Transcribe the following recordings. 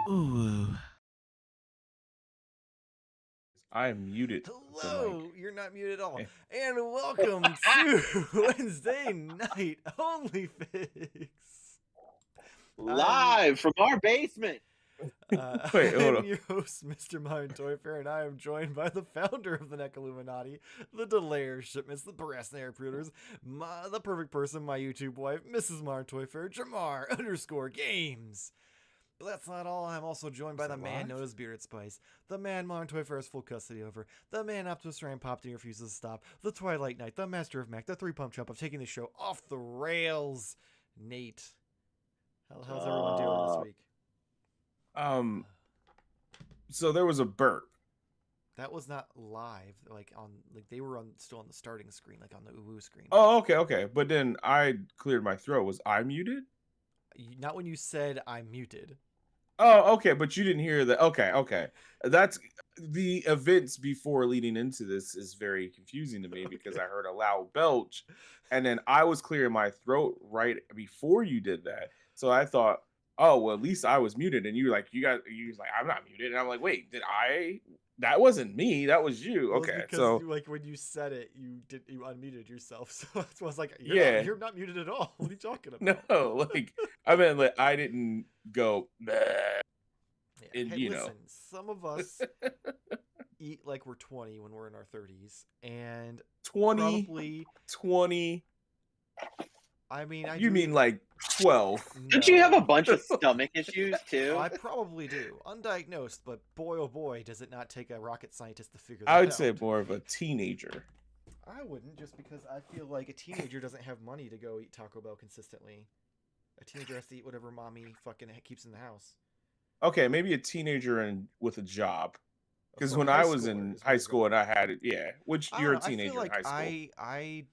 Ooh. I'm muted. The mic. Hello, you're not muted at all. Eh. And welcome to Wednesday Night Only Fix. Live from our basement. Wait, hold I'm on. your host, Mr. Mind Toy Fair, and I am joined by the founder of the Neck Illuminati, the Delayer Shipments, the Brassnair Pruders, the perfect person, my YouTube wife, Mrs. Mind Toy Fair, Jamar_Games. But that's not all. I'm also joined by the man known as Bearded Spice, the man Modern Toy Fair has full custody over, the man Optimus Prime popped and refuses to stop, the Twilight Knight, the Master of Mech, the three-pump chump of taking the show off the rails. Nate, how's everyone doing this week? So there was a burp. That was not live, they were still on the starting screen, like on the uwu screen. Oh, okay. But then I cleared my throat. Was I muted? Not when you said I'm muted. Oh, okay, but you didn't hear that. Okay. That's the events before leading into this is very confusing to me because I heard a loud belch and then I was clearing my throat right before you did that. So I thought, oh, well, at least I was muted. And you were like, you was like, I'm not muted. And I'm like, wait, that wasn't me. That was you. Well, Okay. because So when you said it, you unmuted yourself. So that's why I was like, yeah, you're not muted at all. What are you talking about? no, I mean, like, I didn't go, "Bleh," Yeah. and Hey, you listen, know, some of us eat like we're 20 when we're in our 30s, and 20, probably, 20. I mean, You mean like 12? Don't you have a No. bunch of stomach issues too? I probably do, undiagnosed, but boy, oh boy, does it not take a rocket scientist to figure that I out. would say more of a teenager. I wouldn't, just because I feel like a teenager doesn't have money to go eat Taco Bell consistently. A teenager has to eat whatever mommy fucking keeps in the house. Okay, maybe a teenager and with a job. Because So when high I was schooler in is where high you're school going. and I had it, yeah, which I you're don't a know. I feel teenager in like high school. I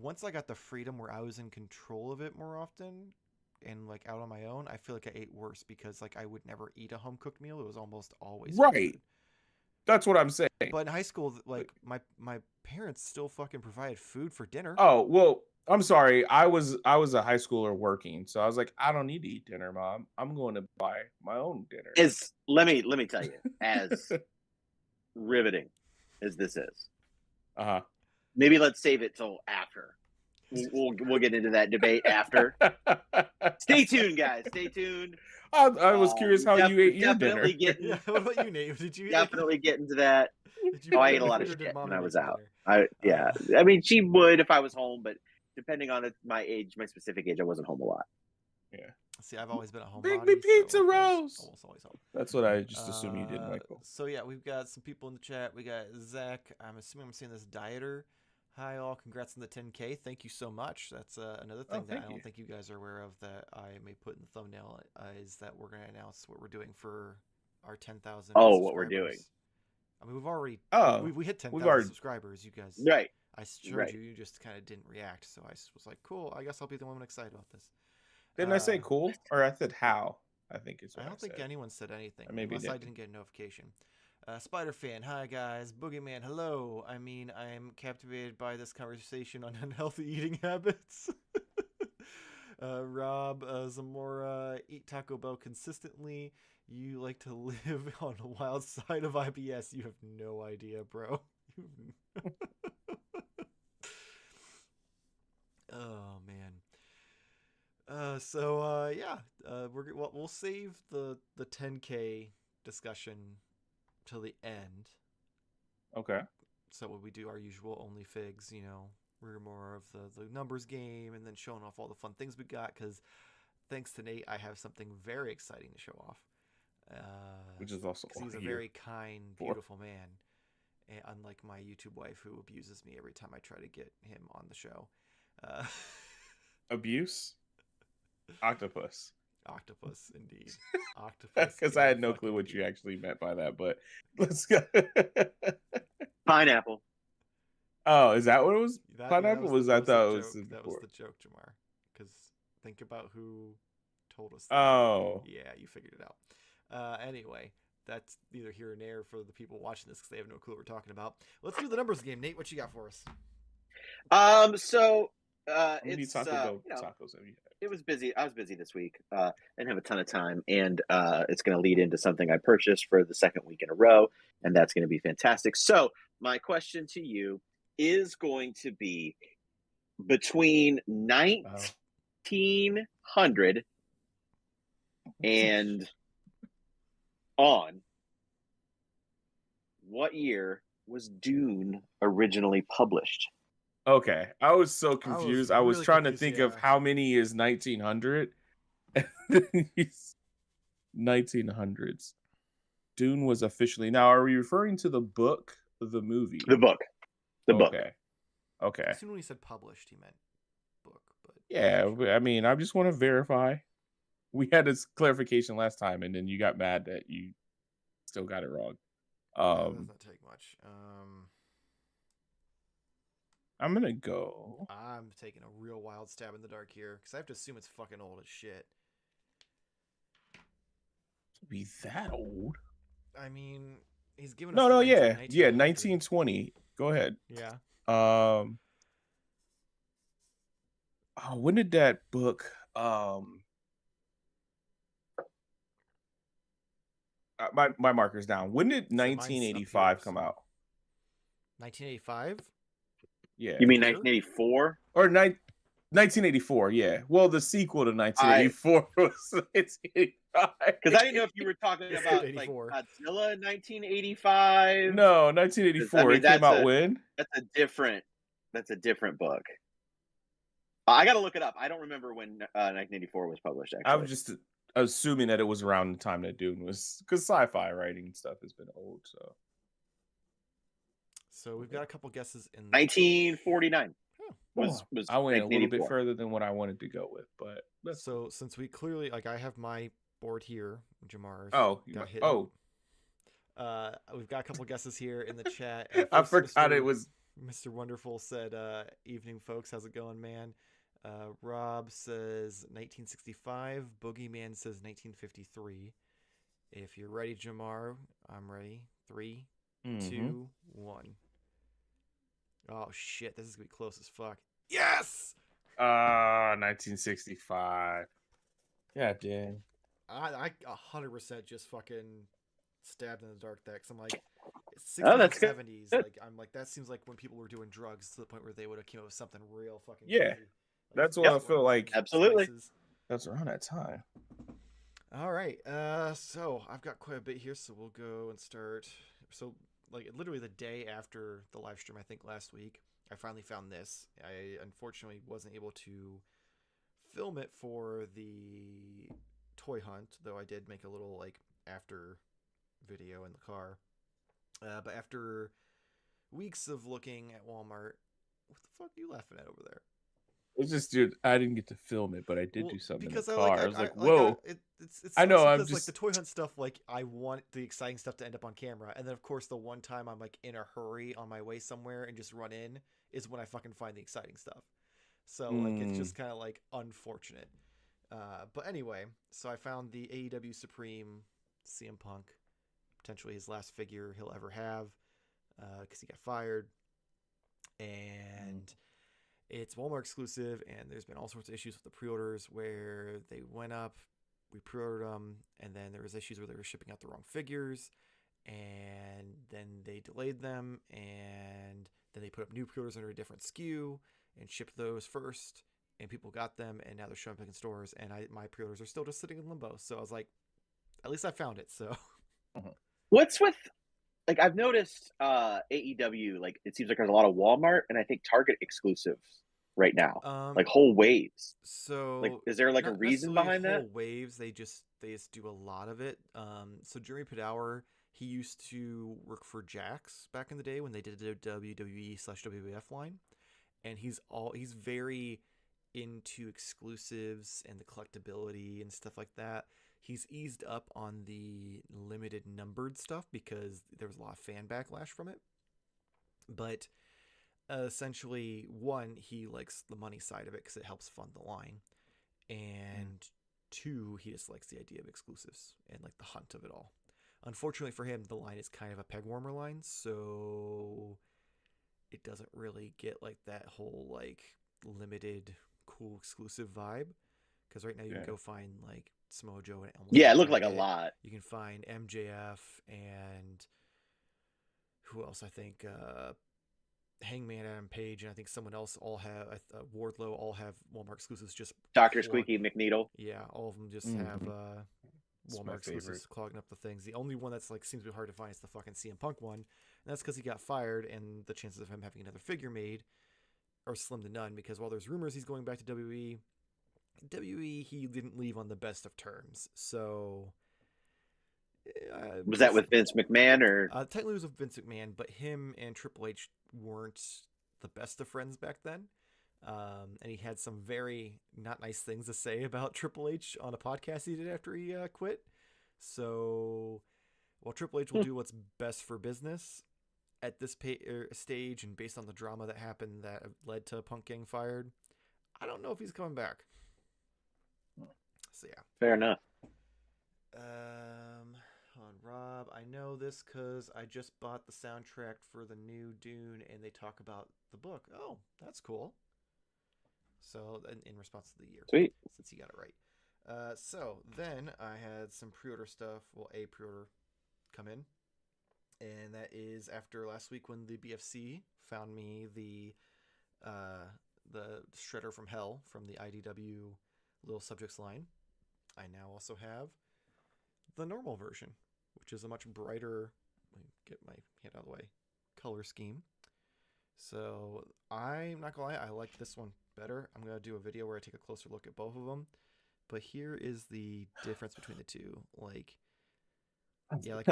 once I got the freedom where I was in control of it more often and like out on my own, I feel like I ate worse because like I would never eat a home cooked meal. It was almost always fast Right. food. That's what I'm saying. But in high school, like my parents still fucking provided food for dinner. Oh, well, I'm sorry. I was a high schooler working, so I was like, I don't need to eat dinner, Mom. I'm going to buy my own dinner. Let me tell you, as riveting as this is, Uh-huh. maybe let's save it till after. We'll get into that debate after. Stay tuned, guys. Stay tuned. I was curious how you ate your dinner. Definitely getting. Yeah, what about you, Nate? Did you Definitely get into that. Did you Oh, I make ate a lot of food or did shit mommy when I make was some out. dinner? I mean, she would if I was home, but depending on my age, my specific age, I wasn't home a lot. Yeah. See, I've always been a homebody. Bring me pizza so rolls. almost always home. That's what I just assumed you did, Michael. So yeah, we've got some people in the chat. We got Zach. I'm assuming I'm seeing this dieter. Hi all, congrats on the 10K. Thank you so much. That's another thing that I don't think you guys are aware of that I may put in the thumbnail is that we're going to announce what we're doing for our 10,000. Oh, what we're doing. I mean, we've already we hit 10,000 subscribers. You guys, right? I showed you. You just kind of didn't react, so I was like, cool. I guess I'll be the one excited about this. Didn't I say cool? Or I said how? I think it's what I don't think anyone said anything. Maybe unless I didn't get a notification. Spider fan, hi guys. Boogeyman, hello. I mean, I'm captivated by this conversation on unhealthy eating habits. Rob Zamora, eat Taco Bell consistently. You like to live on the wild side of IBS. You have no idea, bro. Oh man. We'll save the 10K discussion till the end. Okay. So when we do our usual only figs, we're more of the numbers game and then showing off all the fun things we got because thanks to Nate, I have something very exciting to show off. Which is also he's a very kind, beautiful man, and unlike my YouTube wife who abuses me every time I try to get him on the show. Abuse? Octopus, indeed. Octopus. Because I had no clue what you actually meant by that, but let's go. Pineapple. Oh, is that what it was? That Pineapple was the joke, Jamar. Because think about who told us. Oh. Yeah, you figured it out. Anyway, that's neither here nor there for the people watching this because they have no clue what we're talking about. Let's do the numbers game. Nate, what you got for us? So How many It's Taco Bell you know, tacos have you had? it was busy. I was busy this week. Didn't have a ton of time, and it's going to lead into something I purchased for the second week in a row, and that's going to be fantastic. So, my question to you is going to be between Wow. 1900 and on, what year was Dune originally published? Okay, I was so I was confused. I was really trying to confused, think of yeah. how many is 1900. 1900s. Dune was officially. Now, are we referring to the book, or the movie? The book. The book. Okay. I Okay. assume when he said published, he meant book, but Yeah, I mean, I just want to verify. We had this clarification last time, and then you got mad that you still got it wrong. that doesn't take much. I'm gonna go. I'm taking a real wild stab in the dark here because I have to assume it's fucking old as shit. Be that old? I mean, he's given us No, the no, range of yeah, 1900. 1920. Go ahead. Yeah. When did that book? My marker's down. When did mine's up 1985 here, come so- out? 1985. Yeah. You mean Year? 1984? Or 1984, yeah. Well, the sequel to 1984 was 1985. Because I didn't know if you were talking It's about like 84. Godzilla 1985. No, 1984. mean, It came out when? That's a different book. I got to look it up. I don't remember when 1984 was published. Actually, I was just assuming that it was around the time that Dune was, because sci-fi writing and stuff has been old. So we've got a couple guesses in the 1949 was I went a little bit 1984. further than what I wanted to go with, but So since we clearly I have my board here, Jamar. got hit. We've got a couple guesses here in the chat. I First, forgot it was. Mr. Wonderful said, "Evening, folks. How's it going, man?" Rob says 1965. Boogeyman says 1953. If you're ready, Jamar, I'm ready. 3, 2, 1. Oh shit! This is gonna be close as fuck. Yes. 1965. Yeah, damn. I 100% just fucking stabbed in the dark there. 'Cause I'm like, it's 60s Oh, that's good. 70s. Like I'm like, that seems like when people were doing drugs to the point where they would have came up with something real fucking Yeah. crazy. Like, That's what I feel like. Absolutely. spices. That's around that time. All right. So I've got quite a bit here, so we'll go and start. So like literally the day after the live stream, I think last week, I finally found this. I unfortunately wasn't able to film it for the toy hunt, though I did make a little like after video in the car. But after weeks of looking at Walmart, what the fuck are you laughing at over there? It's just, dude, I didn't get to film it, but I did Well, do something in because the I car. I was like, I whoa. it's I know, sucks I'm because, like just- the toy hunt stuff. Like I want the exciting stuff to end up on camera, and then of course the one time I'm like in a hurry on my way somewhere and just run in is when I fucking find the exciting stuff. So like it's just kind of like unfortunate. But anyway, so I found the AEW Supreme CM Punk, potentially his last figure he'll ever have, because he got fired, and it's Walmart exclusive, and there's been all sorts of issues with the pre-orders where they went up, we pre-ordered them, and then there was issues where they were shipping out the wrong figures, and then they delayed them, and then they put up new pre-orders under a different SKU and shipped those first, and people got them, and now they're showing up in stores, and my pre-orders are still just sitting in limbo. So I was like, at least I found it. So What's with like I've noticed AEW, like it seems like there's a lot of Walmart and I think Target exclusives right now. Like whole waves. So Like is there like a not reason necessarily behind that? whole waves. They just do a lot of it. So Jeremy Padawer, he used to work for Jax back in the day when they did the WWE/WWF line, and he's very into exclusives and the collectability and stuff like that. He's eased up on the limited numbered stuff because there was a lot of fan backlash from it. But essentially, one, he likes the money side of it because it helps fund the line, and two, he just likes the idea of exclusives and like the hunt of it all. Unfortunately for him, the line is kind of a peg warmer line, so it doesn't really get like that whole like limited, cool, exclusive vibe. Because right now you can Yeah. go find like Samoa Joe and almost Yeah, it like looked like a Elliott. lot. You can find MJF and who else? I think Hangman, Adam Page, and I think someone else all have Wardlow all have Walmart exclusives. Just Dr. clog- Squeaky McNeedle. Yeah, all of them just Mhm. have It's my Walmart exclusives favorite. clogging up the things. The only one that's like seems to be hard to find is the fucking CM Punk one, and that's because he got fired, and the chances of him having another figure made are slim to none. Because while there's rumors he's going back to WWE he didn't leave on the best of terms. So Was that with Vince McMahon or? technically it was with Vince McMahon, but him and Triple H weren't the best of friends back then. And he had some very not nice things to say about Triple H on a podcast he did after he quit. So while Triple H will do what's best for business at this stage, and based on the drama that happened that led to Punk getting fired, I don't know if he's coming back. So yeah. Fair enough. On Rob, I know this because I just bought the soundtrack for the new Dune, and they talk about the book. Oh, that's cool. So, in response to the year, Sweet. since you got it right. So then I had some pre-order stuff. Well, a pre-order come in, and that is after last week when the BFC found me the Shredder from Hell from the IDW Little Subjects line. I now also have the normal version, which is a much brighter, let me get my hand out of the way, color scheme. So I'm not gonna lie, I like this one better. I'm gonna do a video where I take a closer look at both of them. But here is the difference between the two. Like, yeah, like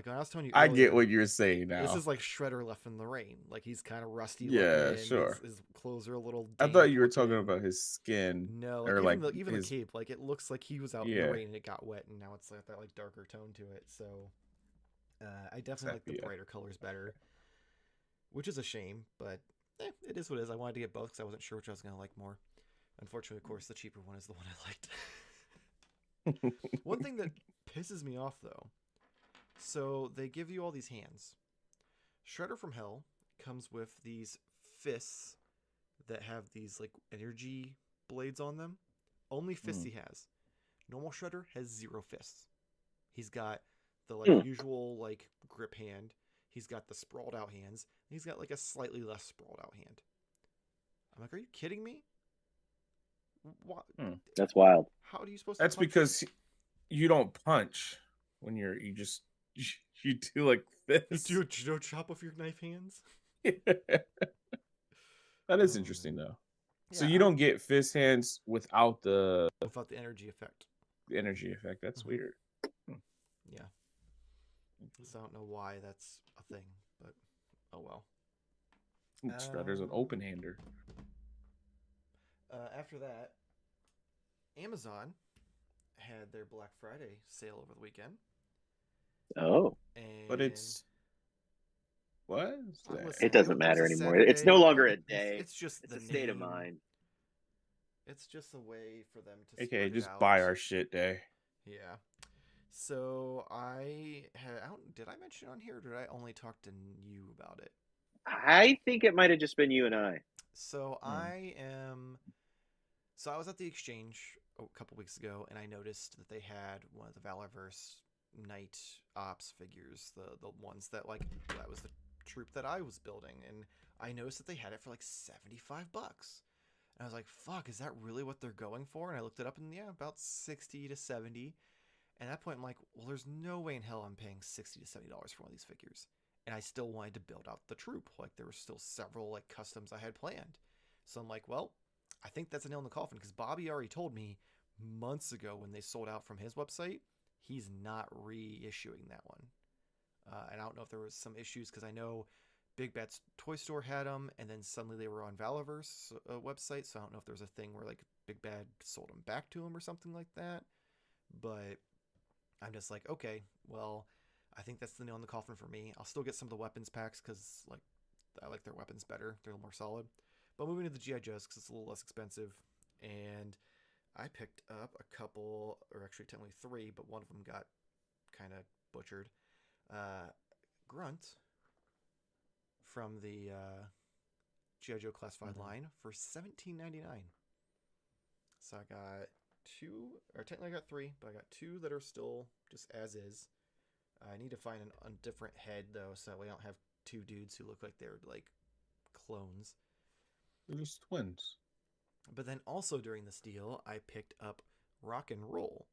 when I was telling you I earlier, get what you're saying now. this is like Shredder left in the rain. Like he's kind of rusty Yeah, looking. sure. His clothes are a little. I thought damp you were talking looking. about his skin. No, or like like even his... the cape, like it looks like he was out in Yeah. the rain and it got wet, and now it's like that like darker tone to it. So I definitely like the Yeah. brighter colors better, which is a shame, but it is what it is. I wanted to get both because I wasn't sure which I was gonna like more. Unfortunately, of course, the cheaper one is the one I liked. One thing that pisses me off though, so they give you all these hands. Shredder from Hell comes with these fists that have these like energy blades on them. Only fists he has. Normal Shredder has 0 fists. He's got the like usual like grip hand. He's got the sprawled out hands. And he's got like a slightly less sprawled out hand. I'm like, are you kidding me? What? That's wild. How are you supposed to? That's punch? because you don't punch when you do like this. You do a judo chop with your knife hands. That is interesting though. So Yeah, you don't get fist hands without the without the energy effect. energy effect. That's Mhm. weird. Yeah. So I don't know why that's a thing, but oh well. Shredder's an open hander. After that, Amazon had their Black Friday sale over the weekend. Oh, And But it's what? it doesn't matter was a anymore. It's no Saturday. longer a day. It's just It's the a state of name. mind. It's just a way for them to Okay, spread it just out. buy our shit day. Yeah. So did I mention it on here or did I only talk to you about it? I think it might have just been you and I. So I was at the exchange a couple weeks ago and I noticed that they had one of the Valorverse Night Ops figures, the ones that like that was the troop that I was building, and I noticed that they had it for like $75. And I was like, fuck, is that really what they're going for? And I looked it up and yeah, about 60 to 70. And at that point I'm like, well, there's no way in hell I'm paying $60 to $70 for one of these figures. And I still wanted to build out the troop. Like there were still several like customs I had planned. So I'm like, well, I think that's a nail in the coffin because Bobby already told me months ago when they sold out from his website, he's not reissuing that one. And I don't know if there was some issues because I know Big Bad's Toy Store had them, and then suddenly they were on Valorverse website. So I don't know if there was a thing where like Big Bad sold them back to him or something like that. But I'm just like, okay, well, I think that's the nail in the coffin for me. I'll still get some of the weapons packs because like I like their weapons better. They're a little more solid. But moving to the G.I. Joes because it's a little less expensive. And I picked up a couple, or actually technically 3, but one of them got kind of butchered. Grunt from the G.I. Joe Classified Mhm. line for $17.99. So I got 2, or technically I got 3, but I got 2 that are still just as is. I need to find a different head though, so that way I don't have 2 dudes who look like they're like clones. They're just twins. But then also during this deal, I picked up Rock and Roll.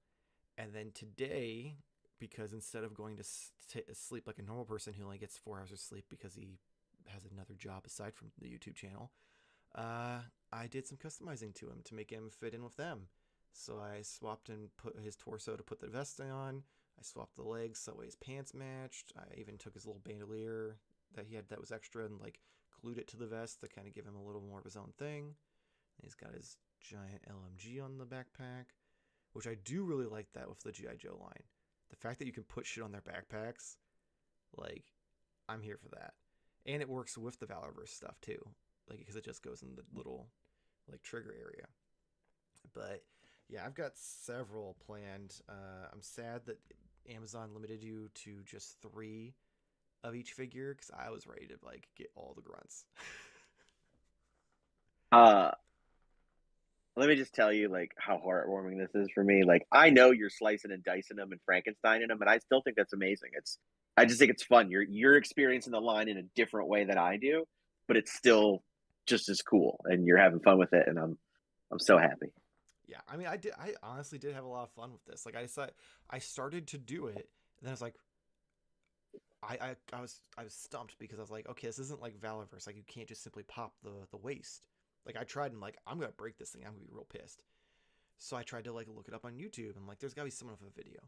And then today, because instead of going to sleep like a normal person who only gets 4 hours of sleep because he has another job aside from the YouTube channel, I did some customizing to him to make him fit in with them. So I swapped and put his torso to put the vest on. I swapped the legs so that way his pants matched. I even took his little bandolier that he had that was extra and like glued it to the vest to kind of give him a little more of his own thing. And he's got his giant LMG on the backpack, which I do really like that with the G.I. Joe line. The fact that you can put shit on their backpacks, like, I'm here for that. And it works with the Valorverse stuff too, like because it just goes in the little like trigger area. But yeah, I've got several planned. I'm sad that Amazon limited you to just 3 of each figure because I was ready to like get all the grunts. Let me just tell you like how heartwarming this is for me. Like I know you're slicing and dicing them and Frankensteining them, and I still think that's amazing. I just think it's fun. You're experiencing the line in a different way than I do, but it's still just as cool, and you're having fun with it, and I'm so happy. Yeah, I mean, I honestly did have a lot of fun with this. Like I started to do it, and then I was like, I was stumped because I was like, okay, this isn't like Valorverse. Like you can't just simply pop the waist. Like I tried and like I'm gonna break this thing. I'm gonna be real pissed. So I tried to like look it up on YouTube and like there's gotta be someone with a video.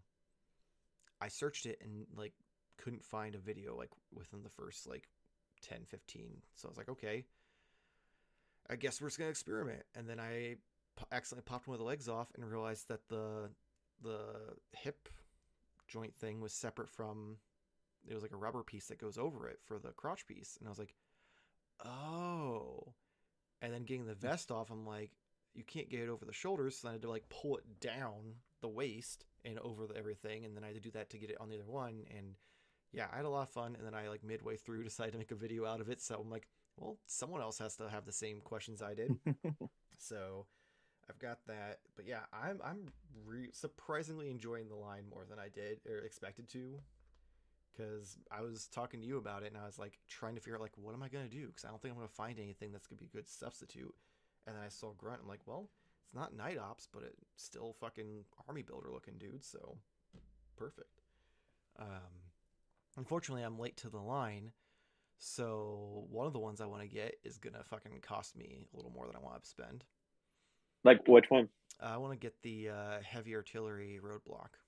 I searched it and like couldn't find a video like within the first like 10, 15. So I was like, okay, I guess we're just gonna experiment. And then I accidentally popped one of the legs off and realized that the hip joint thing was separate from it was like a rubber piece that goes over it for the crotch piece. And I was like, oh. And then getting the vest off, I'm like, you can't get it over the shoulders. So I had to like pull it down the waist and over everything. And then I had to do that to get it on the other one. And yeah, I had a lot of fun. And then I like midway through decided to make a video out of it. So I'm like, well, someone else has to have the same questions I did. So I've got that. But yeah, I'm surprisingly enjoying the line more than I did or expected to. Because I was talking to you about it and I was like trying to figure out like what am I gonna do because I don't think I'm gonna find anything that's gonna be a good substitute. And then I saw Grunt. I'm like, well, it's not Night Ops, but it's still fucking army builder looking dude. So perfect. Unfortunately, I'm late to the line, so one of the ones I want to get is gonna fucking cost me a little more than I want to spend. Like which one? I want to get the heavy artillery roadblock.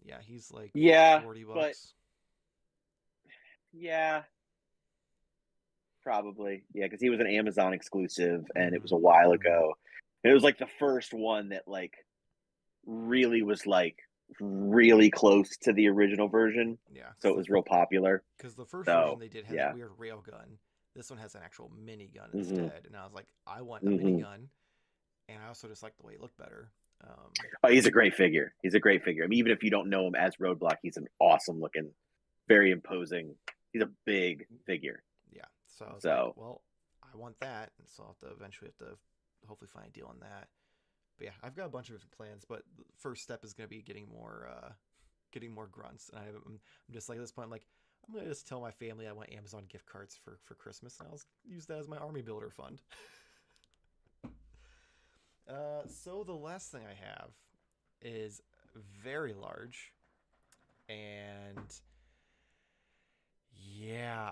Yeah, he's like Yeah, $40. but yeah, probably. Yeah, because he was an Amazon exclusive, and it was a while ago. It was like the first one that like really was like really close to the original version. Yeah, So it was real popular. because the first version So they did had yeah. that weird rail gun. This one has an actual minigun hmm instead, and I was like, I want a hmm minigun, and I also just like the way it looked better. Oh, he's a great figure. He's a great figure. I mean, even if you don't know him as Roadblock, he's an awesome looking, very imposing. He's a big figure. Yeah, so I was like, So well, I want that, and so I'll have to eventually have to hopefully find a deal on that. But yeah, I've got a bunch of plans, but the first step is going to be getting more grunts. And I'm just like at this point, I'm like, I'm going to just tell my family I want Amazon gift cards for Christmas, and I'll use that as my army builder fund. So the last thing I have is very large, and yeah,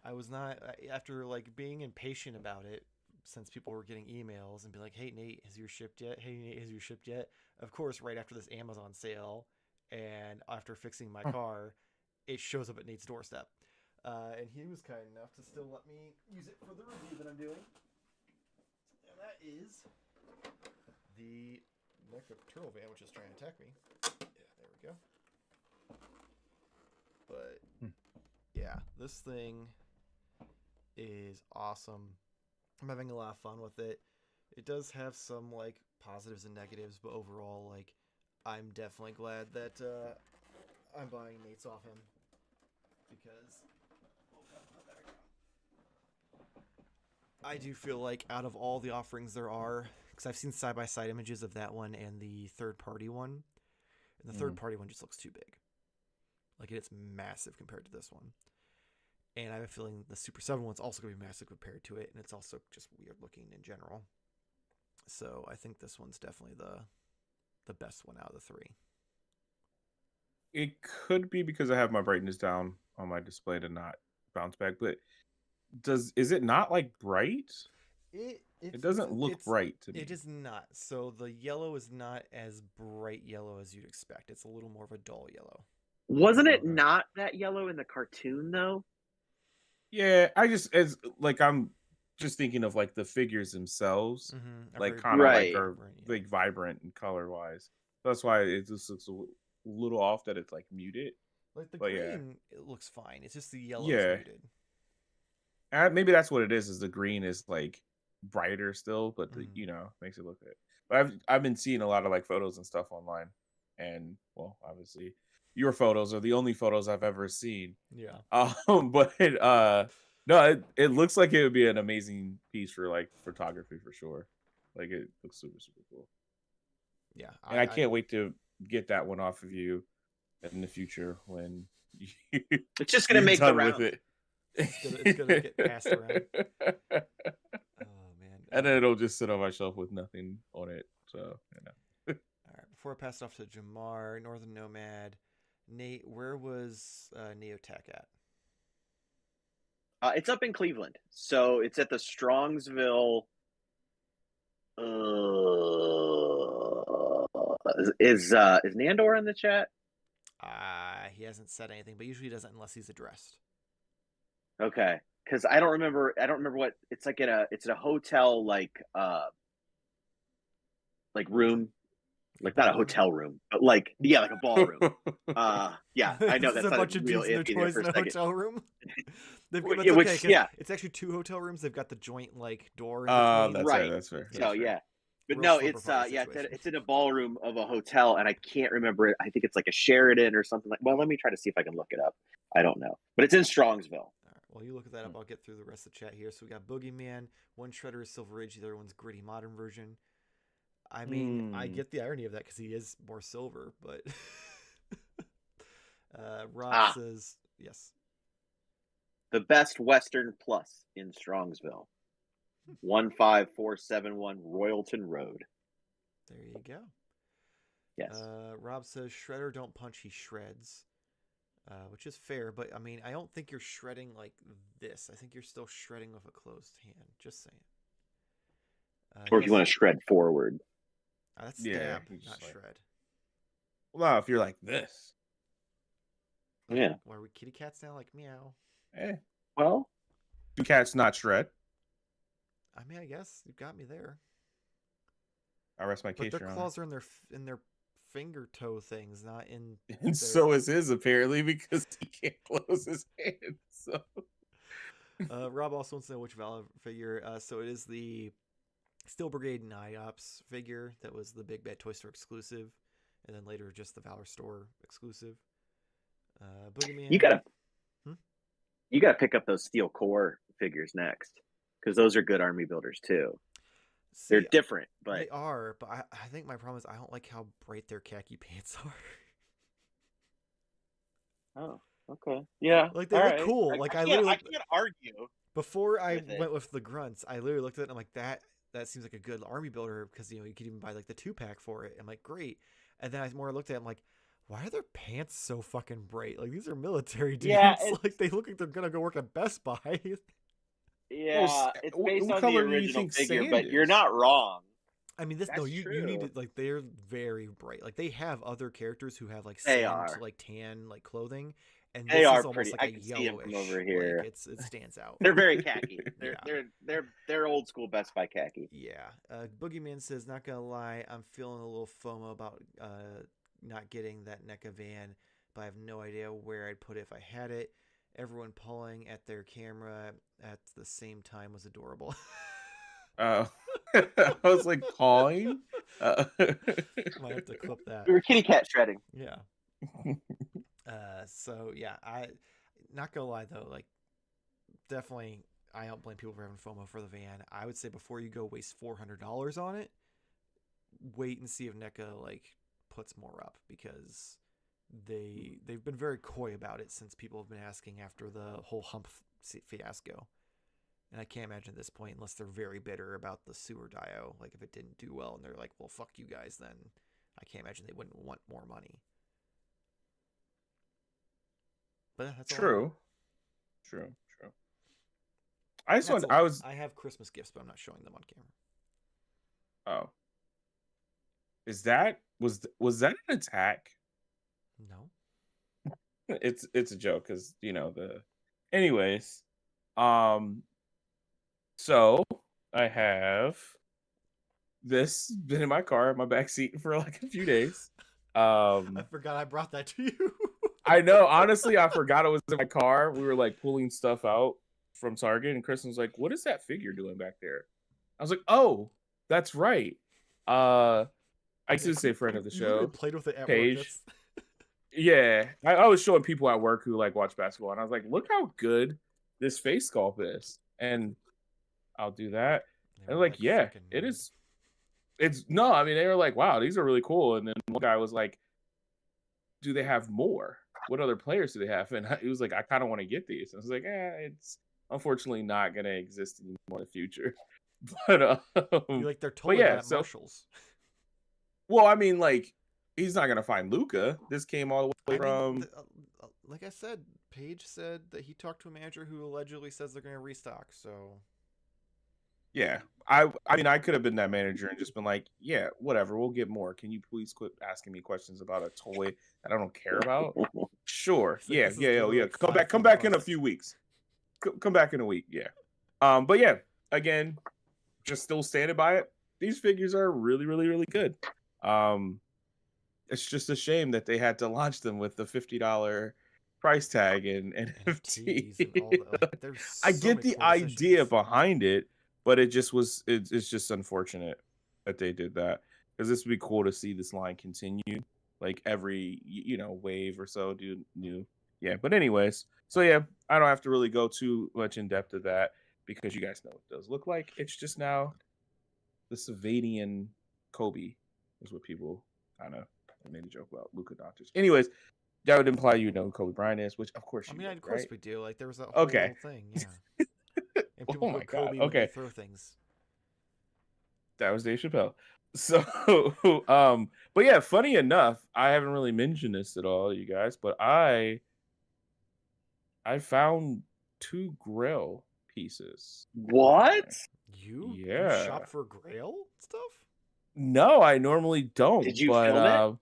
I was not after like being impatient about it since people were getting emails and be like, "Hey Nate, has your shipped yet? Hey Nate, has your shipped yet?" Of course, right after this Amazon sale and after fixing my car, it shows up at Nate's doorstep. And he was kind enough to still let me use it for the review that I'm doing. And that is the NECA Turtle Van, which is trying to attack me. Yeah, there we go. But yeah, this thing is awesome. I'm having a lot of fun with it. It does have some like positives and negatives, but overall, like I'm definitely glad that I'm buying Nate's off him because I do feel like out of all the offerings there are, because I've seen side-by-side images of that one and the third-party one, and the third-party one just looks too big. Like, it's massive compared to this one. And I have a feeling the Super 7 one's also going to be massive compared to it, and it's also just weird looking in general. So I think this one's definitely the best one out of the three. It could be because I have my brightness down on my display to not bounce back, but is it not like bright? It doesn't look bright to me. It is not. So the yellow is not as bright yellow as you'd expect. It's a little more of a dull yellow. Wasn't it not that yellow in the cartoon though? Yeah, I'm just thinking of like the figures themselves, like kind of Right. like are like vibrant and color wise. That's why it just looks a little off that it's like muted. Like the But green, it looks fine. It's just the yellow Yeah. is muted. Maybe that's what it is the green is like brighter still, but the makes it look good. But I've been seeing a lot of like photos and stuff online, and well, obviously your photos are the only photos I've ever seen. Yeah. But no, it looks like it would be an amazing piece for like photography for sure. Like it looks super, super cool. Yeah. And I can't wait to get that one off of you in the future when it's just gonna make the round. with it. It's gonna get passed around. Oh man. And then it'll just sit on my shelf with nothing on it. So All right. Before I pass it off to Jamar, Northern Nomad, Nate, where was Neotech at? It's up in Cleveland, so it's at the Strongsville. Is Nandor in the chat? He hasn't said anything, but usually he doesn't unless he's addressed. Okay, because I don't remember what it's like. It's at a hotel like room, like not a hotel room, but like a ballroom. Yeah, I know that's a not bunch a of real dudes in their toys in a hotel room. It's actually two hotel rooms. They've got the joint like door. In between. Right. That's fair. So yeah. But Real no, slumber it's party it's in a ballroom of a hotel, and I can't remember it. I think it's like a Sheraton or something like. Well, let me try to see if I can look it up. I don't know, but it's in Strongsville. All right. Well, you look at that up. I'll get through the rest of the chat here. So we got Boogeyman. One Shredder is Silver Age. The other one's Gritty Modern version. I mean, I get the irony of that because he is more silver, but Rob says yes. The Best Western Plus in Strongsville. 15471 Royalton Road. There you go. Yes. Rob says Shredder don't punch, he shreds, which is fair. But I mean, I don't think you're shredding like this. I think you're still shredding with a closed hand. Just saying. Or if you want to shred forward. That's stab, not like, shred. Well, if you're like this. Yeah. Why are we kitty cats now? Like meow. Well, do cats not shred? I mean, I guess you got me there. I rest my case. But their claws are in their finger toe things, not in. And so is his apparently because he can't close his hands. So. Rob also wants to know which Valor figure. So it is the Steel Brigade Niops figure that was the Big Bad Toy Store exclusive, and then later just the Valor Store exclusive. Boogeyman. You gotta pick up those Steel Core figures next, because those are good army builders too. They're different, but they are. But I think my problem is I don't like how bright their khaki pants are. Oh, okay, yeah. Like they look cool. I can't argue. Before I went with the grunts, I literally looked at it and I'm like, that seems like a good army builder because you could even buy like the 2-pack for it. I'm like, great. And then I looked at it, I'm like, why are their pants so fucking bright? Like these are military dudes. Yeah, like they look like they're gonna go work at Best Buy. Yeah, it's based on the original figure, but you're not wrong. I mean, you need it. Like they're very bright. Like they have other characters who have like sand to like tan like clothing, and they are almost pretty. like I a can see them yellowish. from over here. Like, it stands out. They're very khaki. Yeah. They're old school Best Buy khaki. Yeah. Boogeyman says, not gonna lie, I'm feeling a little FOMO about not getting that NECA van, but I have no idea where I'd put it if I had it. Everyone pulling at their camera at the same time was adorable. I was like pawing. Might have to clip that. We were kitty cat shredding. Yeah. So yeah, I not gonna lie though, like definitely I don't blame people for having FOMO for the van. I would say before you go waste $400 on it, wait and see if NECA like puts more up, because they've been very coy about it since people have been asking after the whole hump fiasco. And I can't imagine at this point, unless they're very bitter about the sewer dio, like if it didn't do well and they're like, well, fuck you guys, then I can't imagine they wouldn't want more money. But that's True. I have Christmas gifts, but I'm not showing them on camera. Oh. Was that an attack? No. It's a joke, because anyways. So I have this been in my car, my back seat, for like a few days. I forgot I brought that to you. I know, honestly, I forgot it was in my car. We were like pulling stuff out from Target, and Kristen was like, "What is that figure doing back there?" I was like, "Oh, that's right." I used to say friend of the show. You played with it at Paige. work. Yeah, I was showing people at work who like watch basketball, and I was like, "Look how good this face sculpt is," and I'll do that. And like, yeah, it is. It's no, I mean, they were like, "Wow, these are really cool." And then one guy was like, "Do they have more? What other players do they have?" And he was like, "I kind of want to get these." And I was like, it's unfortunately not gonna exist anymore in the future. But they're totally at Marshalls. Well, I mean, like, he's not gonna find Luka. This came all the way from. Like I said, Paige said that he talked to a manager who allegedly says they're gonna restock. So. Yeah, I mean, I could have been that manager and just been like, "Yeah, whatever, we'll get more. Can you please quit asking me questions about a toy that I don't care about?" Sure. Yeah. Come back in a few weeks. Come back in a week. Yeah. But yeah, again, just still standing by it. These figures are really, really, really good. It's just a shame that they had to launch them with the $50 price tag and NFT. And all the, I get the idea behind it, but it just was. It's just unfortunate that they did that, because this would be cool to see this line continue, like every wave or so do new. Yeah, but anyways, so yeah, I don't have to really go too much in depth of that, because you guys know what it does look like. It's just now the Savanian Kobe is what people kind of made a joke about Luka Doncic. Anyways, that would imply you know who Kobe Bryant is, which of course you of course right? we do. Like there was that whole little thing, yeah. And people go Kobe when they throw things. That was Dave Chappelle. So, but yeah, funny enough, I haven't really mentioned this at all, you guys, but I found 2 Grail pieces. What? You shop for Grail stuff? No, I normally don't. Did you film it?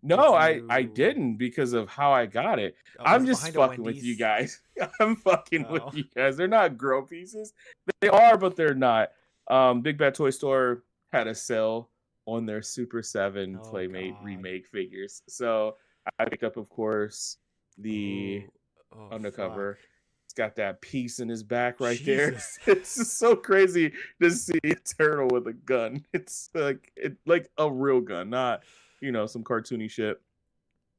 No, I didn't, because of how I got it. I'm just fucking with you guys. I'm fucking with you guys. They're not Grail pieces. They are, but they're not. Big Bad Toy Store had a sale on their Super 7 Playmate remake figures. So I picked up, of course, the undercover. Fuck. It's got that piece in his back right there. It's just so crazy to see a turtle with a gun. It's like a real gun, not some cartoony shit.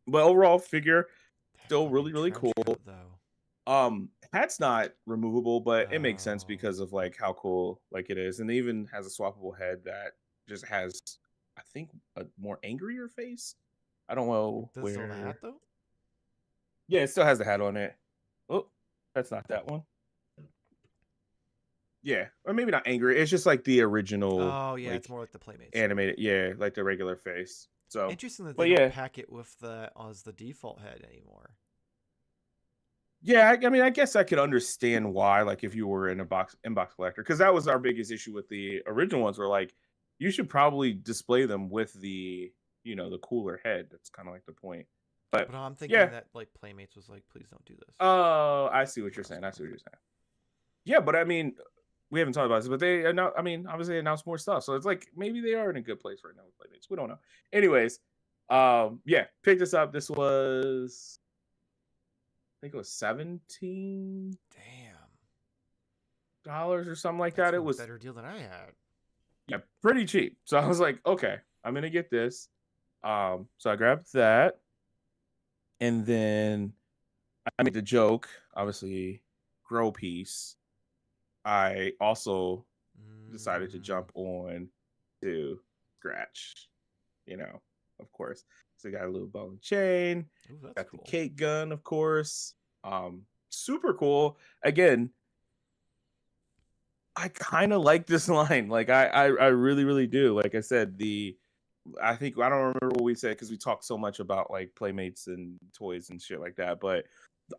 But overall figure still really, really cool. Hat's not removable, but it makes sense because of like how cool like it is. And it even has a swappable head that just has, I think, a more angrier face. I don't know Does it still have a hat though? Yeah, it still has the hat on it. Oh, that's not that one. Yeah, or maybe not angry. It's just like the original. Oh yeah, like, it's more like the Playmates. Animated, yeah, like the regular face. So interesting that they don't pack it with as the default head anymore. Yeah, I mean, I guess I could understand why, like, if you were in inbox collector, because that was our biggest issue with the original ones. Were like, you should probably display them with the, the cooler head. That's kind of like the point. But I'm thinking that like Playmates was like, please don't do this. Oh, I see what you're saying. Yeah, but I mean, we haven't talked about this, but they obviously announced more stuff, so it's like maybe they are in a good place right now with Playmates. We don't know. Anyways, yeah, pick this up. This was, I think it was $17 or something like that. It was a better deal than I had. Yeah, pretty cheap. So I was like, okay, I'm gonna get this. So I grabbed that, and then I made the joke, obviously, grow piece. I also decided to jump on to Scratch. Of course. So got a little ball and chain. Ooh, that's Got cool. the cake gun, of course. Super cool. Again, I kind of like this line. Like I really, really do. Like I said, I don't remember what we said because we talked so much about like Playmates and toys and shit like that. But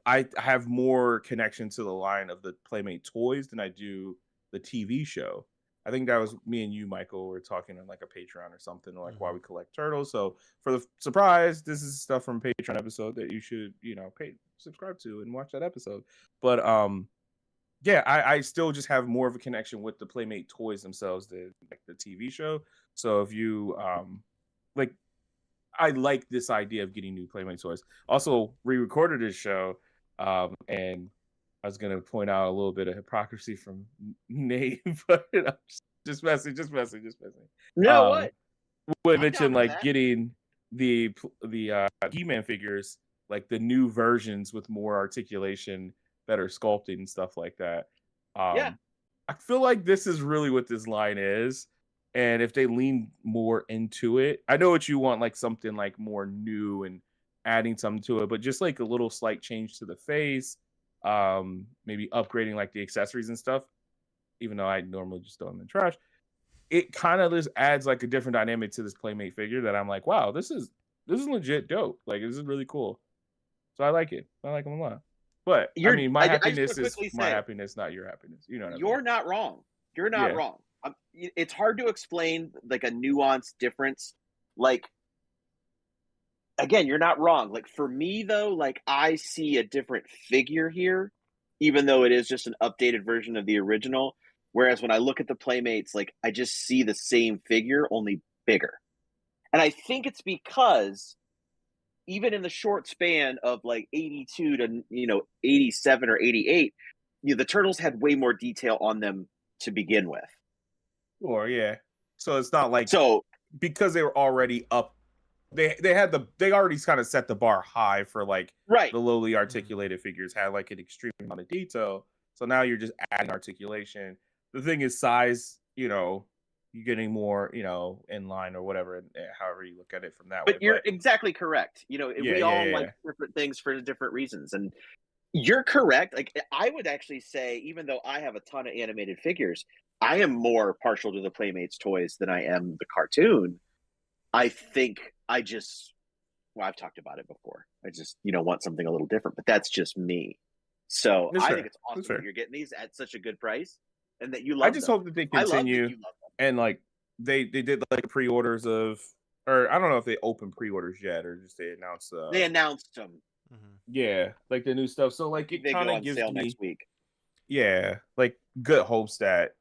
I have more connection to the line of the Playmate toys than I do the TV show. I think that was me and you, Michael, were talking on like a Patreon or something, like why we collect turtles. So for the surprise, this is stuff from Patreon episode that you should, subscribe to and watch that episode. But yeah, I still just have more of a connection with the Playmate toys themselves than like the TV show. So if you like, I like this idea of getting new Playmate toys. Also, re-recorded this show, and I was gonna point out a little bit of hypocrisy from Nate, but just messing. No, what? Would I'm mention down for like that. getting the He-Man figures, like the new versions with more articulation, better sculpting and stuff like that. Yeah. I feel like this is really what this line is. And if they lean more into it, I know what you want, like something like more new and adding something to it, but just like a little slight change to the face, maybe upgrading like the accessories and stuff, even though I normally just throw them in the trash. It kind of just adds like a different dynamic to this Playmate figure that I'm like, wow, this is legit dope. Like this is really cool. So I like it. I like them a lot. But I mean, my I just happiness wanna is quickly my say, happiness, not your happiness. You know what I mean? you're not wrong. You're not Yeah. wrong. It's hard to explain like a nuanced difference. Like, again, you're not wrong. Like for me though, like I see a different figure here, even though it is just an updated version of the original. Whereas when I look at the Playmates, like I just see the same figure, only bigger. And I think it's because even in the short span of like 82 to 87 or 88, the turtles had way more detail on them to begin with. Or yeah. So it's not like So because they were already up, they already kind of set the bar high for like right. the lowly articulated figures had like an extreme amount of detail. So now you're just adding articulation. The thing is size, you're getting more, in line or whatever, however you look at it from that way. But you're exactly correct. We all like different things for different reasons. And you're correct. Like I would actually say, even though I have a ton of animated figures, I am more partial to the Playmates toys than I am the cartoon. I think I've talked about it before. I just, want something a little different, but that's just me. So That's I fair. think it's awesome That's fair. that you're getting these at such a good price and that you love I just them. hope that they I love that continue you love them. and like they did like pre-orders of, or I don't know if they opened pre-orders yet or just they announced They announced them. yeah, like the new stuff. So like it They go kind of on gives sale me next week. yeah, like good hopes that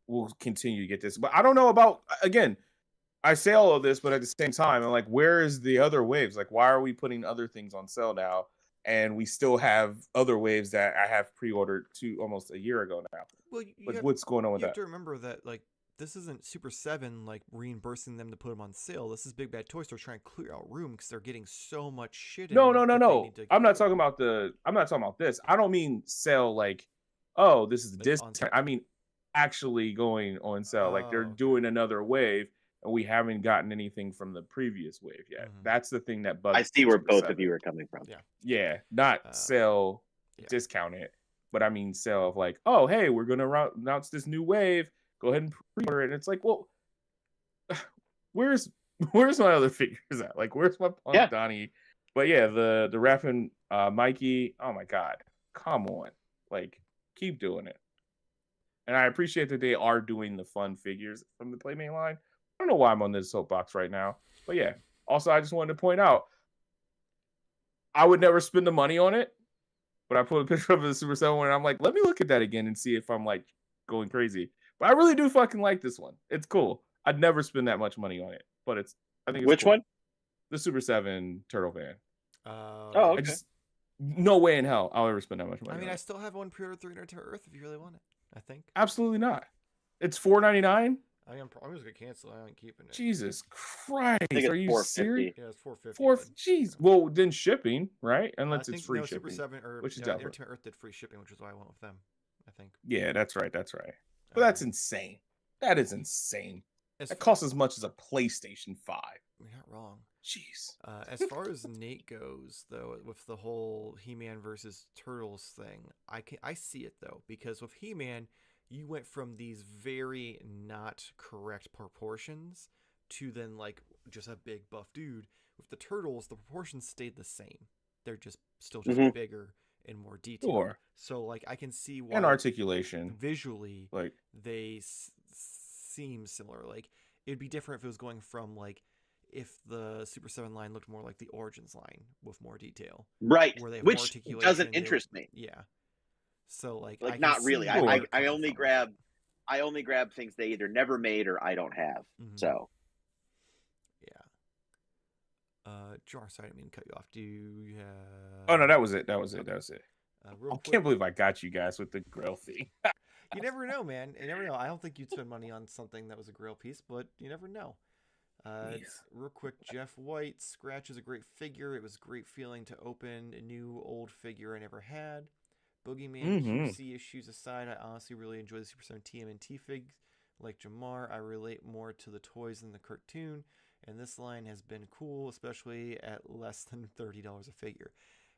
we'll continue to get this. But I don't know about, again, I say all of this, but at the same time, I'm like, where is the other waves? Like, why are we putting other things on sale now? And we still have other waves that I have pre-ordered to almost a year ago now. Well, what's going on with you that? have to remember that like this isn't Super 7 like reimbursing them to put them on sale. This is Big Bad Toy Store trying to clear out room because they're getting so much shit. No. I'm not talking about this. I don't mean sell like, oh, this is this. I mean actually going on sale. Like they're doing another wave and we haven't gotten anything from the previous wave yet. That's the thing that bugs. I see where both of you are coming from. Yeah, not sell, discount it, but I mean sell of like, oh, hey, we're gonna announce this new wave. Go ahead and pre-order it. And it's like, well, where's my other figures at? Like, where's my Punk Donnie? But yeah, the Raffin Mikey. Oh my God, come on, like keep doing it. And I appreciate that they are doing the fun figures from the Playmate line. I don't know why I'm on this soapbox right now, but yeah. Also, I just wanted to point out, I would never spend the money on it, but I put a picture of the Super 7 one, and I'm like, let me look at that again and see if I'm like going crazy. But I really do fucking like this one. It's cool. I'd never spend that much money on it, but I think it's Which cool. one? The Super 7 Turtle Van. Oh, okay. No way in hell I'll ever spend that much money. I mean, I still have one pre-ordered 300 to Earth if you really want it. I think. Absolutely not. It's $4.99. I mean, I'm just gonna cancel. I ain't keeping it. Jesus Christ! Are you serious? Yeah, it's $450. Jeez. Well, then shipping, right? Unless it's free shipping. Super 7 or which is Entertainment Earth did free shipping, which is why I went with them. I think. Yeah, that's right. That's right. But that's Um, insane. That is insane. as That f- costs as much as a PlayStation 5. You're not wrong. Jeez. As far as Nate goes, though, with the whole He-Man versus Turtles thing, I see it though, because with He-Man, you went from these very not correct proportions to then like just a big buff dude. With the Turtles, the proportions stayed the same. They're just still just Mhm. bigger and more detailed. Sure. So like I can see why And articulation. visually Like, they seem similar. Like it'd be different if it was going from like if the Super 7 line looked more like the Origins line with more detail, Right. where they have more Which articulation. doesn't they would- interest me. yeah. So like I Like can not see really. where Sure. you're I coming only from with grab it. I only grab things they either never made or I don't have. Mhm. So Yeah. Jar, sorry, I didn't mean to cut you off. Do you oh no, that was it. That was it. okay. That was it. Real I quick, can't believe I got you guys with the grill thing. you never know, man. You never know. I don't think you'd spend money on something that was a grail piece, but you never know. Yes. Real quick, Jeff White, Scratch is a great figure. It was a great feeling to open a new old figure I never had. Boogeyman Mhm. QC issues aside, I honestly really enjoy the Super 7 TMNT figs. Like Jamar, I relate more to the toys than the cartoon, and this line has been cool, especially at less than $30 a figure.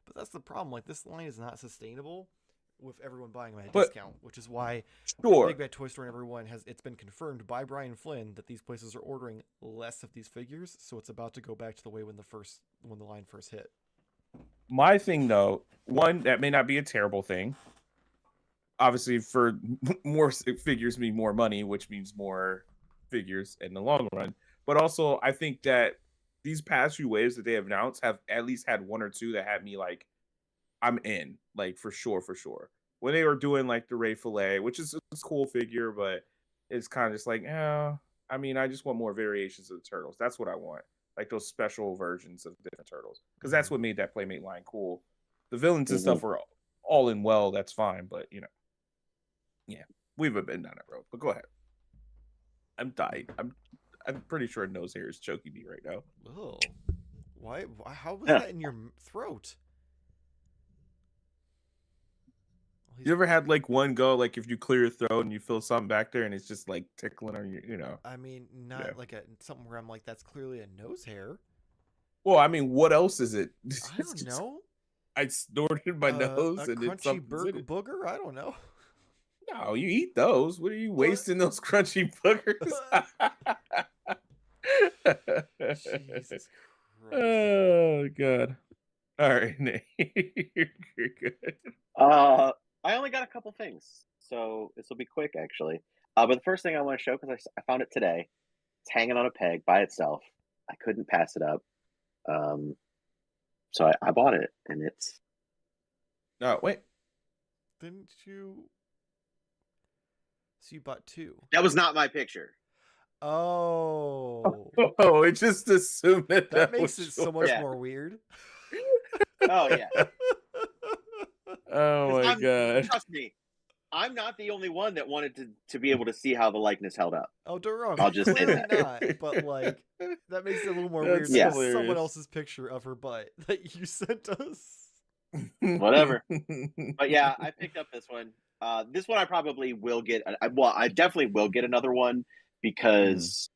But that's the problem. Like, this line is not sustainable with everyone buying them at a But- discount, which is why Sure. Big Bad Toy Store and everyone it's been confirmed by Brian Flynn that these places are ordering less of these figures, so it's about to go back to the way when the line first hit. My thing though, one, that may not be a terrible thing. Obviously, for more figures mean more money, which means more figures in the long run. But also, I think that these past few waves that they have announced have at least had one or two that had me like, I'm in, like for sure, for sure. When they were doing like the Ray Fillet, which is a cool figure, but it's kind of just like, I mean, I just want more variations of the turtles. That's what I want, like those special versions of different turtles, because that's what made that Playmate line cool. The villains and stuff were all in well. That's fine, but you know, yeah, we've been down that road. But go ahead. I'm dying. I'm pretty sure nose hair is choking me right now. Oh, why? How was Yeah. that in your throat? Well, You ever had like one go, like if you clear your throat and you feel something back there and it's just like tickling or you know? I mean, not Yeah. like something where I'm like, that's clearly a nose hair. Well, I mean, what else is it? I don't know. I snorted my nose A and it's crunchy something's in it. booger. I don't know. No, you eat those. What are you wasting those crunchy boogers? Jesus Christ. Oh god. All right, Nate. You're good. I only got a couple things, so this will be quick actually. But the first thing I want to show, because I found it today, it's hanging on a peg by itself. I couldn't pass it up, so I bought it, and it's No, wait. Didn't you? So you bought two. that was not my picture. Oh, Oh, it just assumed that that makes was it so much Yeah. more weird. Oh yeah, Oh 'Cause my I'm- god. trust me, I'm not the only one that wanted to be able to see how the likeness held up. Oh, don't get me wrong. I'll just say clearly that. not. But like, that makes it a little more That's weird. Yeah. Than someone hilarious. else's picture of her butt that you sent us. Whatever. But yeah, I picked up this one. This one I probably will get. I definitely will get another one because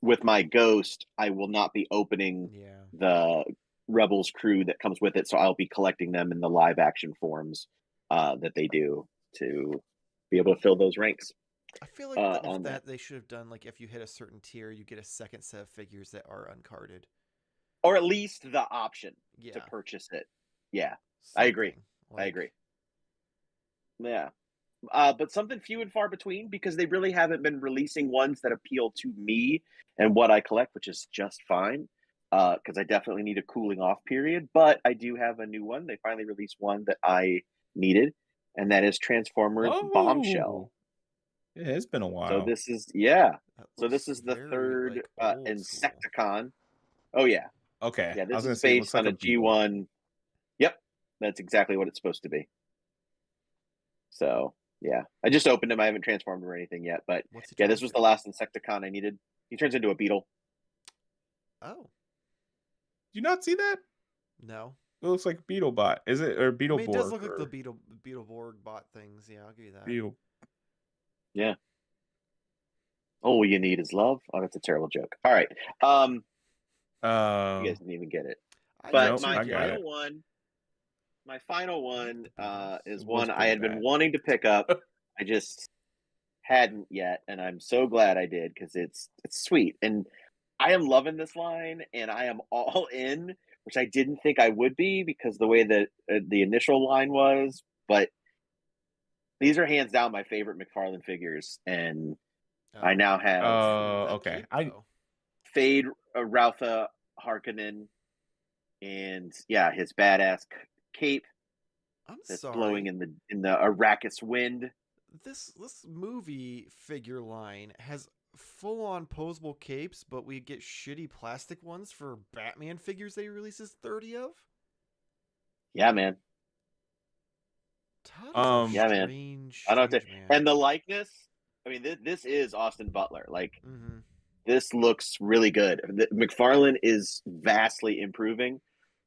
with my Ghost, I will not be opening Yeah. the Rebels crew that comes with it, so I'll be collecting them in the live action forms that they do to be able to fill those ranks. I feel like on that they should have done like if you hit a certain tier, you get a second set of figures that are uncarded. Or at least the option Yeah. to purchase it. Yeah, I agree. something. I Like, agree. Yeah. But something few and far between because they really haven't been releasing ones that appeal to me and what I collect, which is just fine. Because I definitely need a cooling off period. But I do have a new one. They finally released one that I needed, and that is Transformers Bombshell. Yeah, it's been a while. So this is that So this looks is the very, third like, old school. Insecticon. Oh yeah, okay. yeah. I This was gonna is say, it based looks like on a Beetle. G1. Yep, that's exactly what it's supposed to be. So yeah, I just opened him. I haven't transformed him or anything yet, but What's he yeah, turn this was into? the last Insecticon I needed. He turns into a beetle. Oh Do you not see that? no. It looks like Beetlebot. Is it or I mean, it does Beetleborg look like the or Beetleborg bot things. Yeah, I'll give you that. Beetle? Yeah. All you need is love. Oh, that's a terrible joke. All right. You guys didn't even get it. I But did too, my I got final it. one, my final one is It was one I pretty had been bad. wanting to pick up. I just hadn't yet, and I'm so glad I did because it's sweet. And I am loving this line, and I am all in, which I didn't think I would be because the way that the initial line was. But these are hands down my favorite McFarlane figures, and I Oh. now have That Okay. cape, I though. Fade Ralpha Harkonnen, and yeah, his badass cape I'm that's sorry. blowing in the Arrakis wind. This movie figure line has full on posable capes, but we get shitty plastic ones for Batman figures they releases 30 of. Yeah, man. Todd is a Yeah, man. strange, I don't know. strange man. And the likeness. I mean, this is Austin Butler. Like, Mhm. this looks really good. McFarlane is vastly improving,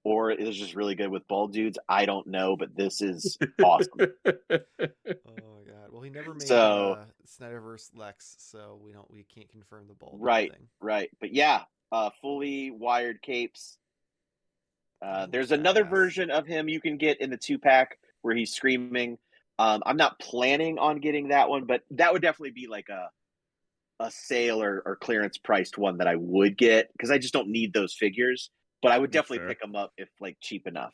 or is just really good with bald dudes. I don't know, but this is awesome. Oh my god. Well, he never made So- Snyderverse Lex, so we can't confirm the bald Right, thing. right. But yeah, fully wired capes. Ooh, There's another badass. version of him you can get in the 2-pack where he's screaming. I'm not planning on getting that one, but that would definitely be like a sale or clearance priced one that I would get because I just don't need those figures. But I would That's definitely fair. pick them up if like cheap enough.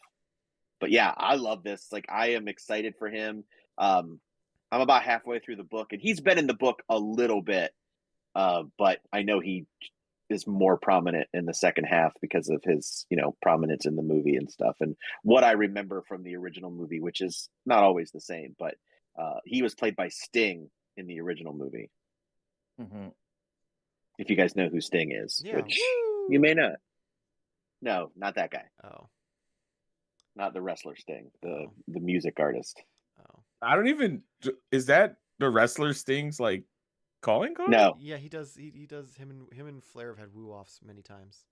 But yeah, I love this. Like, I am excited for him. I'm about halfway through the book, and he's been in the book a little bit, but I know he is more prominent in the second half because of his, prominence in the movie and stuff. And what I remember from the original movie, which is not always the same, but he was played by Sting in the original movie. Mhm. If you guys know who Sting is, Yeah. which Woo! you may not. No, not that guy. Oh. Not the wrestler Sting, Oh. the music artist. Oh. I don't even. Is that the wrestler Sting's like calling card? No. Yeah, he does. He does. Him and Flair have had woo offs many times.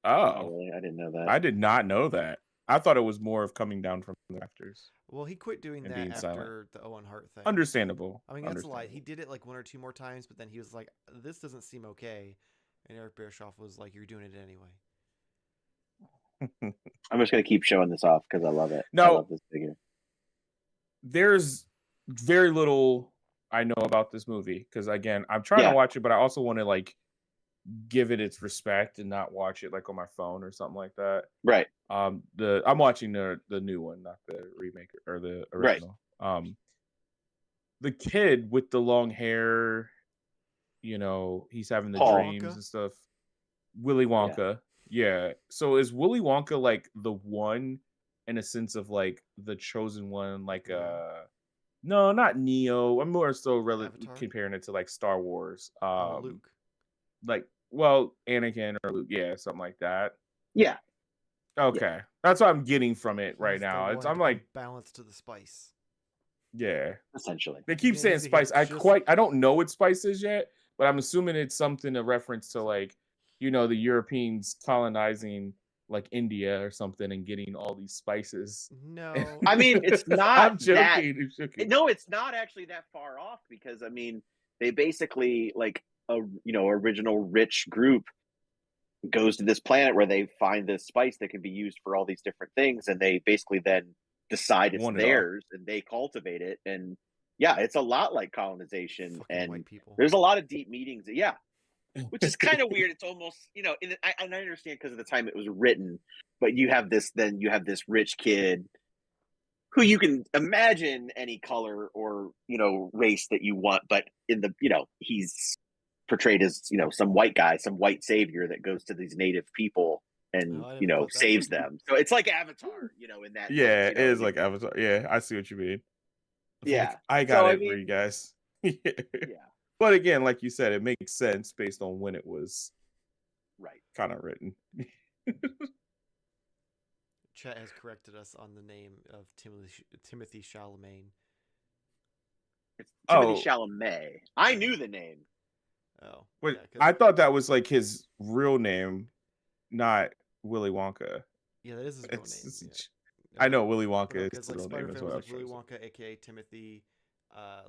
Oh, Oh, really? I didn't know that. I did not know that. I thought it was more of coming down from the rafters. Well, he quit doing And that being after silent. the Owen Hart thing. Understandable. I mean, that's a lie. He did it like one or two more times, but then he was like, "This doesn't seem okay," and Eric Bischoff was like, "You're doing it anyway." I'm just gonna keep showing this off because I love it. I No. love this figure. There's very little I know about this movie because again, I'm trying Yeah. to watch it, but I also want to like give it its respect and not watch it like on my phone or something like that. Right. I'm watching the new one, not the remake or the Right. original. The kid with the long hair, he's having the Paul. dreams Wonka? and stuff. Willy Wonka. Yeah. So is Willy Wonka like the one in a sense of like the chosen one, like Yeah. no, not Neo. I'm more so Avatar? comparing it to like Star Wars. Luke. Like Anakin or Luke, yeah, something like that. Yeah. Okay. That's what I'm getting from it right He's the now. one I'm to like, put balance to the spice. yeah. Essentially. They keep Yeah, saying he's a spice. hit just- I don't know what spice is yet, but I'm assuming it's something a reference to like, the Europeans colonizing like India or something and getting all these spices. No. I mean, it's not I'm joking. I'm joking. No, it's not actually that far off because I mean, they basically like a original rich group goes to this planet where they find this spice that can be used for all these different things, and they basically then decide it's Want it all. theirs and they cultivate it. And yeah, it's a lot like colonization, Fucking and white people. there's a lot of deep meetings. Yeah, which is kind of weird. It's almost I understand because of the time it was written, but you have this rich kid who you can imagine any color or race that you want, but in the he's portrayed as some white guy, some white savior that goes to these native people and Oh, I didn't put that saves together. them. So it's like Avatar, in that. Yeah, sense, it is like Avatar. Yeah, I see what you mean. It's Yeah. like, I got So, I it for mean- you guys. Yeah. yeah, But again, like you said, it makes sense based on when it was right. kind of written. Chet has corrected us on the name of Timothy Chalamet. It's Timothy Oh. Chalamet. I knew the name. Oh. But yeah, 'cause I thought that was like his real name, not Willy Wonka. Yeah, that is his real name. It's- Yeah. I know Willy Wonka is Because the like real name. Spider-Man Is was what I like was Willy trying to say. Wonka, aka Timothy.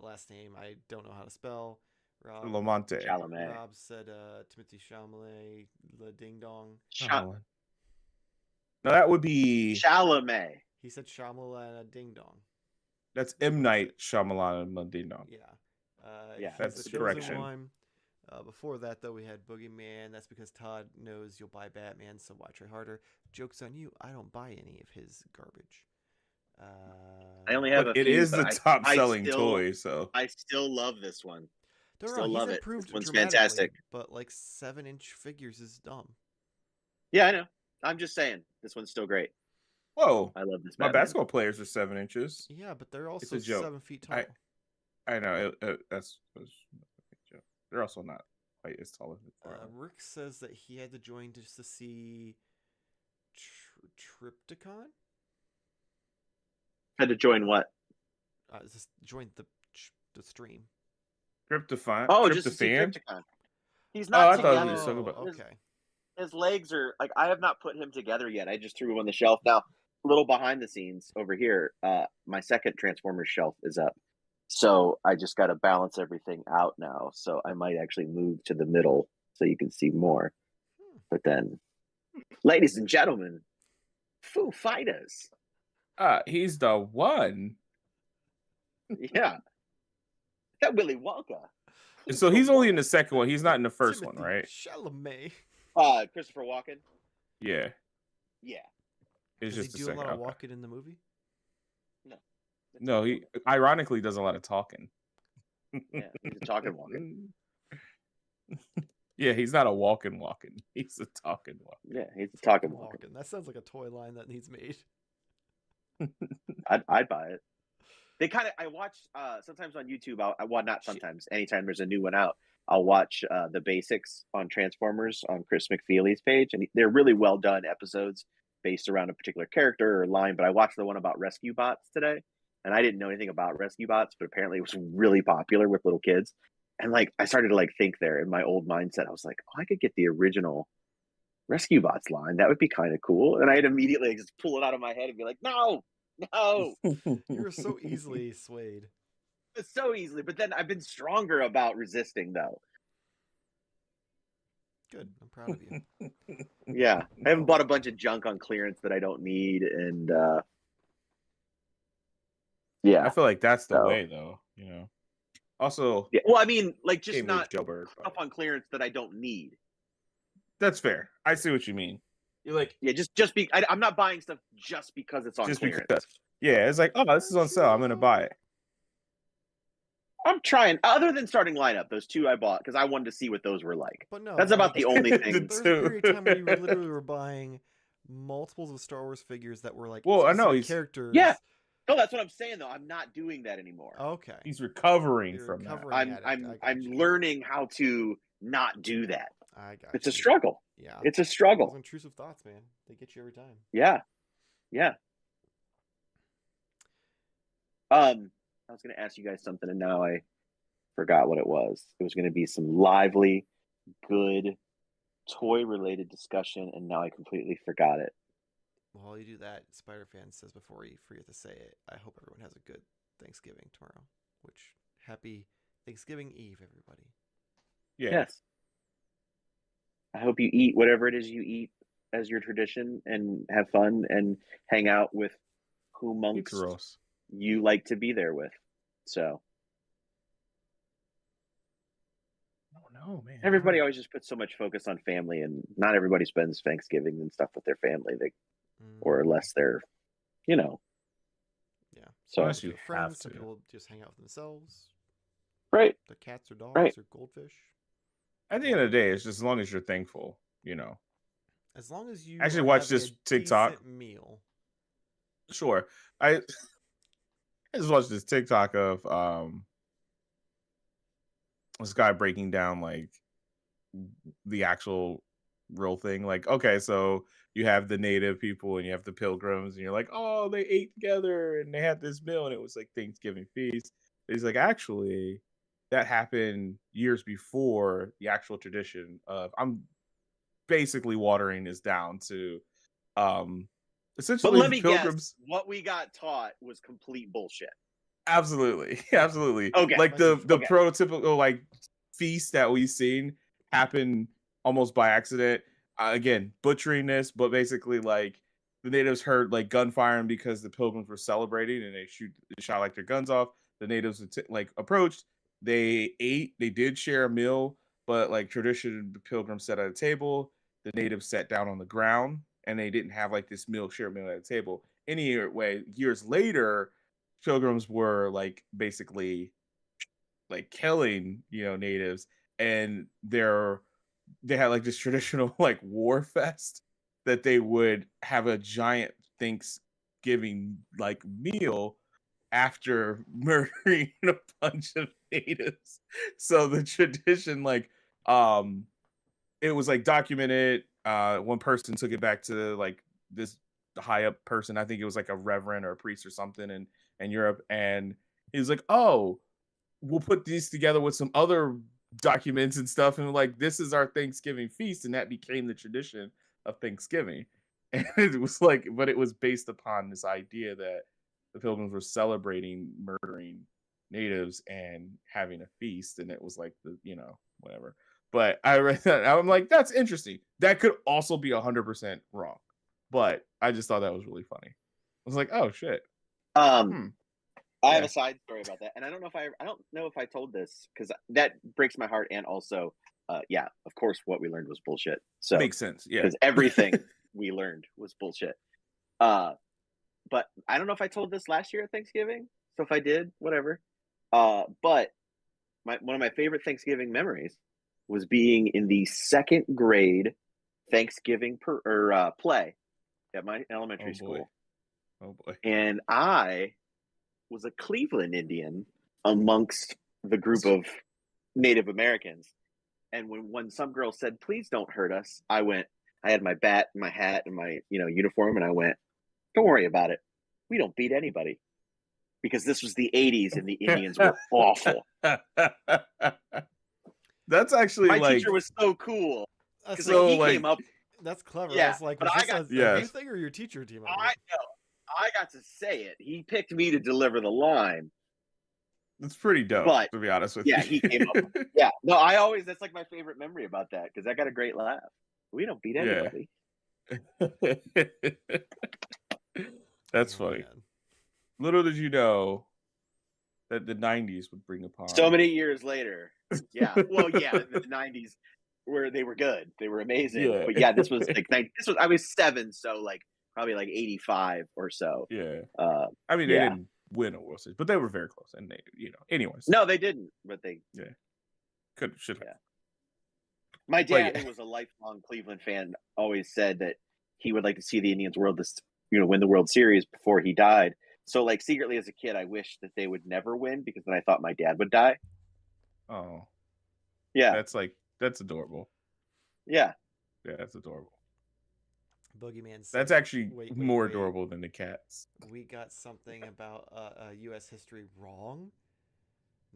Last name I don't know how to spell. Rob, Lamonte. Chalamet. Rob said Timothy Chalamet, Le Ding Dong. Oh. No, that would be Chalamet. He said Shyamalan Ding Dong. that's M Night Shyamalan Mandino. Yeah. Yeah, he's that's the the chosen correction. one. Before that, though, we had Boogeyman. That's because Todd knows you'll buy Batman, so why try harder? Joke's on you. I don't buy any of his garbage. I only have Look, a it few, is but the top I selling still- toy, so I still love this one. Don't Still know, love he's it. improved This one's dramatically, fantastic. but like 7-inch figures is dumb. Yeah, I know. I'm just saying, this one's still great. whoa. I love this. My Batman. basketball players are 7 inches. Yeah, but they're also a joke. 7 feet tall. I know that's a joke. They're also not quite as tall as Rick says that he had to join just to see Triptychon. Had to join what? Just join the stream. Tryptophan. Oh, just to see Tryptophan. Triptychon. He's Oh, not I thought you together. were talking about- Okay. His legs are like, I have not put him together yet. I just threw him on the shelf. Now, a little behind the scenes over here, my second Transformers shelf is up. So I just got to balance everything out now. So I might actually move to the middle so you can see more. But then, ladies and gentlemen, Foo Fighters. He's the one. Yeah. That Willy Wonka. So he's only in the second one. He's not in the first one, Timothy right? Chalamet. Christopher Walken. Yeah. Yeah. It's Does just he a do a second. lot of Okay. walking in the movie? No, he ironically does a lot of talking. Yeah, he's a talking walking. Yeah, he's not a walking. He's a talking walking. Yeah, he's a talking walking. Walking. That sounds like a toy line that needs made. I'd buy it. They kind of, I watch sometimes on YouTube. Well, not sometimes. Anytime there's a new one out, I'll watch the basics on Transformers on Chris McFeely's page, and they're really well done episodes based around a particular character or line. But I watched the one about Rescue Bots today, and I didn't know anything about Rescue Bots, but apparently it was really popular with little kids. And like, I started to like think there in my old mindset. I was like, oh, I could get the original Rescue Bots line. That would be kind of cool. And I'd immediately just pull it out of my head and be like, no. You're so easily swayed. So easily. But then I've been stronger about resisting, though. Good. I'm proud of you. Yeah. I haven't bought a bunch of junk on clearance that I don't need. And yeah. I feel like that's the So- way, though. You know. Also, Yeah. Well, I mean, like just Game not Jailbird. stuff on clearance that I don't need. That's fair. I see what you mean. You're like Yeah, I'm not buying stuff just because it's on just clearance. because. Yeah, it's like, oh, this is on sale. I'm gonna buy it. I'm trying. Other than starting lineup, those two I bought because I wanted to see what those were like. But no, That's about like, the only The thing. There's a two. period of time where you literally were buying multiples of Star Wars figures that were like Well, I know, specific he's- characters. Yeah. No, that's what I'm saying though. I'm not doing that anymore. Okay. He's recovering You're from that. recovering. I'm learning how to not do that. I got It's a you. struggle. Yeah. It's a Those struggle. intrusive thoughts, man. They get you every time. Yeah. Yeah. I was going to ask you guys something and now I forgot what it was. It was going to be some lively, good toy related discussion and now I completely forgot it. While you do that, Spider-Fan says before you forget to say it, I hope everyone has a good Thanksgiving tomorrow. Which, happy Thanksgiving Eve, everybody. Yeah. Yes. I hope you eat whatever it is you eat as your tradition and have fun and hang out with whomongst Pizza rolls. you like to be there with. So No, man. everybody always just puts so much focus on family and not everybody spends Thanksgiving and stuff with their family. They or unless they're, Yeah. So Unless Some you people are friends, have some to. people just hang out with themselves. right. Their cats or dogs Right. or goldfish. At the end of the day, it's just as long as you're thankful, you know. As long as you Actually are watched having this a TikTok. decent meal. Sure. I just watched this TikTok of this guy breaking down like the actual real thing. Like, okay, so you have the native people and you have the pilgrims, and you're like, oh, they ate together and they had this meal and it was like Thanksgiving feast. But he's like, actually, that happened years before the actual tradition of I'm basically watering this down to essentially But let the me pilgrims. guess, what we got taught was complete bullshit. Absolutely, Yeah. absolutely. Okay. Like the Okay. prototypical like feast that we've seen happen almost by accident. Again, butchering this, but basically like the natives heard like gunfire because the pilgrims were celebrating and they shot like their guns off. The natives like approached. They ate. They did share a meal, but like tradition, the pilgrims sat at a table. The natives sat down on the ground, and they didn't have like this share meal at a table. Anyway, years later, pilgrims were like basically like killing natives, and they had like this traditional like war fest that they would have a giant Thanksgiving like meal after murdering a bunch of natives. So the tradition like it was like documented. One person took it back to like this high up person. I think it was like a reverend or a priest or something in Europe, and he was like, "Oh, we'll put these together with some other documents and stuff, and like this is our Thanksgiving feast," and that became the tradition of Thanksgiving. And it was like, but it was based upon this idea that the pilgrims were celebrating murdering natives and having a feast, and it was like the whatever. But I read that, I'm like, that's interesting. That could also be 100% wrong, but I just thought that was really funny. I was like, oh shit. I have Yeah. a side story about that, and I don't know if I told this because that breaks my heart. And also, yeah, of course, what we learned was bullshit. So Makes sense. Yeah. because everything we learned was bullshit. But I don't know if I told this last year at Thanksgiving. So if I did, whatever. But one of my favorite Thanksgiving memories was being in the second grade Thanksgiving play at my elementary school. Oh boy. And I was a Cleveland Indian amongst the group of Native Americans. And when some girl said, "Please don't hurt us," I had my bat, my hat, and my uniform, and I went, "Don't worry about it. We don't beat anybody." Because this was the 80s and the Indians were awful. That's actually My like teacher was so cool. Because so, he like- came up. That's clever. Yeah, I was like, but was I this got- a Yes. you thing or your teacher team up? I know. I got to say it. He picked me to deliver the line. It's pretty dope, But, to be honest with yeah, you. he came up. Yeah. No, that's like my favorite memory about that because I got a great laugh. We don't beat Yeah. anybody. That's Oh, funny. man. Little did you know that the 90s would bring upon So many years later. Yeah. Well, yeah, the 90s where they were good. They were amazing. Yeah. But yeah, this was like I was 7, so like probably like 85 or so. Yeah. Uh, I mean, they yeah. didn't win a World Series, but they were very close. And they, anyways. No, they didn't, but they Should have. Yeah. My But dad, yeah. who was a lifelong Cleveland fan, always said that he would like to see the Indians win the World Series before he died. So, like, secretly as a kid, I wished that they would never win because then I thought my dad would die. Oh, Yeah, that's adorable. yeah. Yeah, that's adorable. Boogeyman said, That's actually wait, more wait. adorable than the cats. We got something about U.S. history wrong.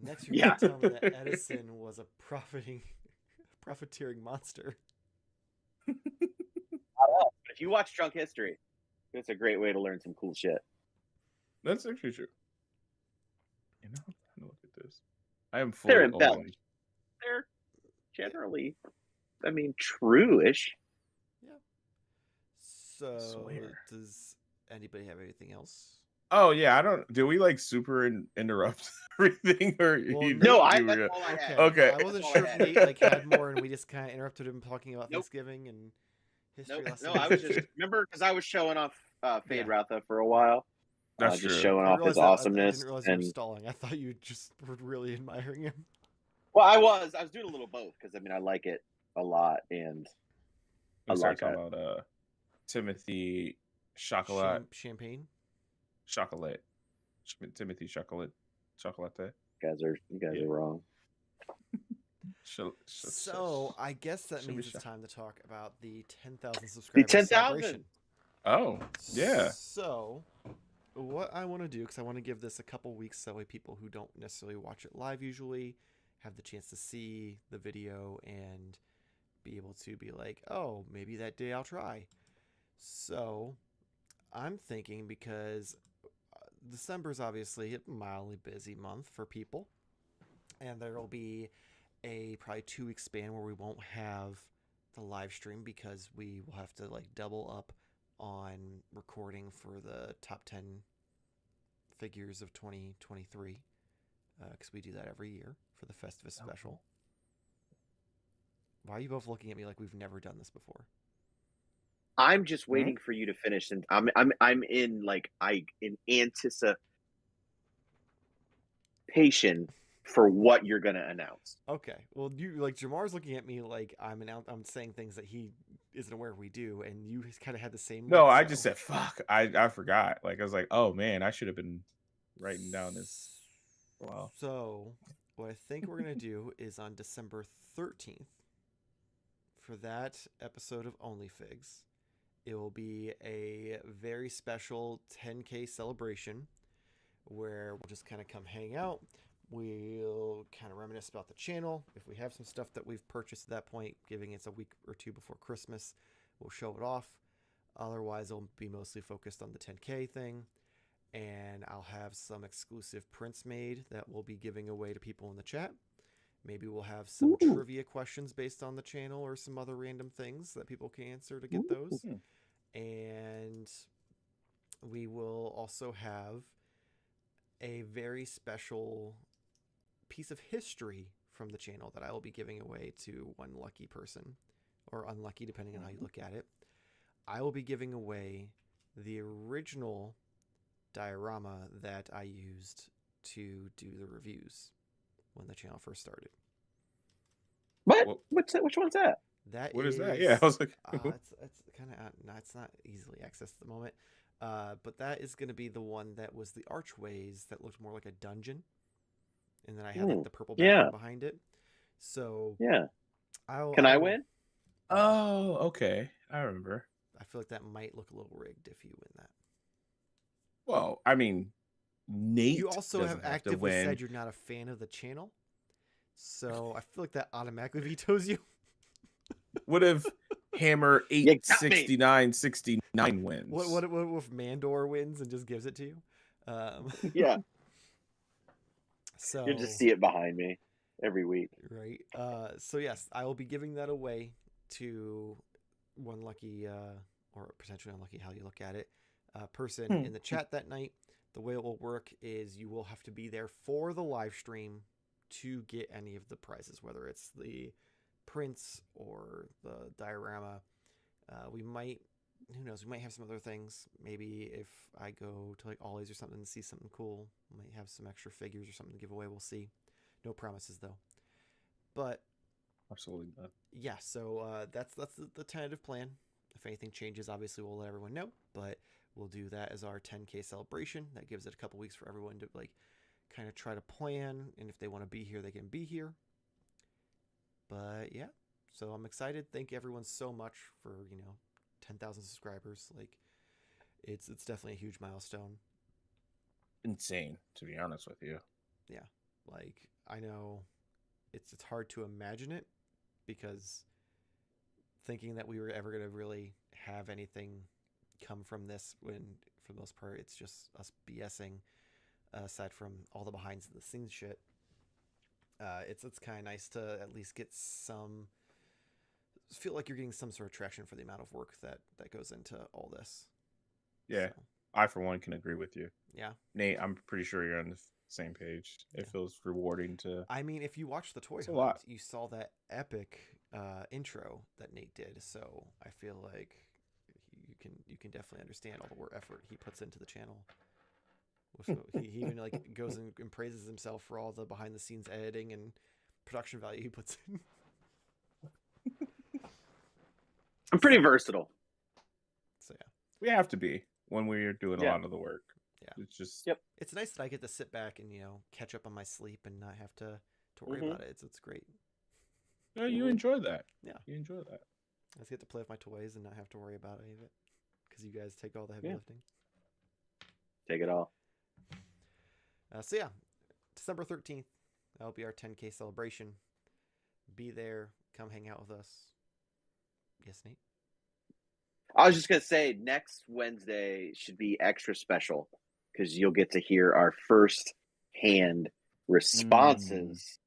Next, you're Yeah. going to tell me that Edison was a profiteering monster. But if you watch Drunk History, it's a great way to learn some cool shit. That's actually true. I'm trying to look at this. I am They're fully embellished. open. They're generally, true-ish. So, Swear. does anybody have anything else? Oh yeah, do we like super interrupt everything or Well, you, No, you that's were- all I had. Okay. I wasn't That's all sure I if had. Nate like had more, and we just kind of interrupted him talking about Nope. Thanksgiving and history Nope. lessons. No, I was just remember because I was showing off Fade Yeah. Ratha for a while. That's Just true. showing I off his realized that- I awesomeness. didn't realize you And were stalling. I thought you just were really admiring him. well, I was doing a little both because I like it a lot, and We I start like talking about Timothy Chocolat. Champagne. Chocolate. Timothy Chocolate. Chocolate. you guys Yeah. are wrong. So I guess that Should we means it's shop? time to talk about the 10,000 subscribers 10,000. celebration. Oh, yeah. So what I want to do, because I want to give this a couple weeks so that way people who don't necessarily watch it live usually have the chance to see the video and be able to be like, oh, maybe that day I'll try. So I'm thinking because December's obviously a mildly busy month for people, and there'll be a probably 2 week span where we won't have the live stream because we will have to like double up on recording for the top 10 figures of 2023 because we do that every year for the Festivus special. Why are you both looking at me like we've never done this before? I'm just waiting for you to finish, and I'm in anticipation for what you're gonna announce. Okay, well, you like Jamar's looking at me like I'm saying things that he isn't aware we do, and you kind of had the same. No, look, I so- just said fuck. I forgot. Like I was like, oh man, I should have been writing down this. Wow. So, what I think we're gonna do is on December 13th for that episode of OnlyFigs, it will be a very special 10K celebration where we'll just kind of come hang out. We'll kind of reminisce about the channel. If we have some stuff that we've purchased at that point, giving it's a week or two before Christmas, we'll show it off. Otherwise, it'll be mostly focused on the 10K thing. And I'll have some exclusive prints made that we'll be giving away to people in the chat. Maybe we'll have some trivia questions based on the channel or some other random things that people can answer to get those. And we will also have a very special piece of history from the channel that I will be giving away to one lucky person, or unlucky depending on how you look at it. I will be giving away the original diorama that I used to do the reviews when the channel first started. What? What's that? Which one's that? What is that? Yeah, I was like, it's kind of it's not easily accessed at the moment. But that is going to be the one that was the archways that looked more like a dungeon, and then I had like the purple background behind it. So yeah, Can I win? oh, okay, I remember. I feel like that might look a little rigged if you win that. Well, I mean, Nate. You also have doesn't to actively win. said you're not a fan of the channel, so I feel like that automatically vetoes you. What if Hammer 86969 wins? What if Mandor wins and just gives it to you? Yeah. So You'll just see it behind me every week. Right. So yes, I will be giving that away to one lucky or potentially unlucky, how you look at it, person in the chat that night. The way it will work is you will have to be there for the live stream to get any of the prizes, whether it's the prints or the diorama. We might, who knows, we might have some other things. Maybe if I go to like Ollie's or something and see something cool, we might have some extra figures or something to give away. We'll see. No promises though. But absolutely not. Yeah, so that's the tentative plan. If anything changes, obviously we'll let everyone know, but we'll do that as our 10K celebration. That gives it a couple weeks for everyone to like kind of try to plan, and if they want to be here, they can be here. But yeah, so I'm excited. Thank everyone so much for 10,000 subscribers. Like it's definitely a huge milestone. Insane, to be honest with you. Yeah, like I know it's hard to imagine it, because thinking that we were ever going to really have anything come from this, when for the most part it's just us BSing, aside from all the behind the scenes shit. It's kind of nice to at least get some, feel like you're getting some sort of traction for the amount of work that goes into all this. Yeah, so, I for one can agree with you. Yeah, Nate, I'm pretty sure you're on the same page. It feels rewarding to. I mean, if you watch the toy hunt, you saw that epic intro that Nate did, so I feel like you can definitely understand all the effort he puts into the channel. He even like goes and praises himself for all the behind the scenes editing and production value he puts in. I'm pretty versatile. So yeah, we have to be when we're doing a lot of the work. Yeah, it's just It's nice that I get to sit back and catch up on my sleep and not have to worry about it. It's great. Yeah, you enjoy that. Yeah, you enjoy that. I just get to play with my toys and not have to worry about any of it, because you guys take all the heavy lifting. Take it all. So yeah, December 13th, that'll be our 10K celebration. Be there. Come hang out with us. Yes, Nate? I was just gonna say next Wednesday should be extra special because you'll get to hear our first hand responses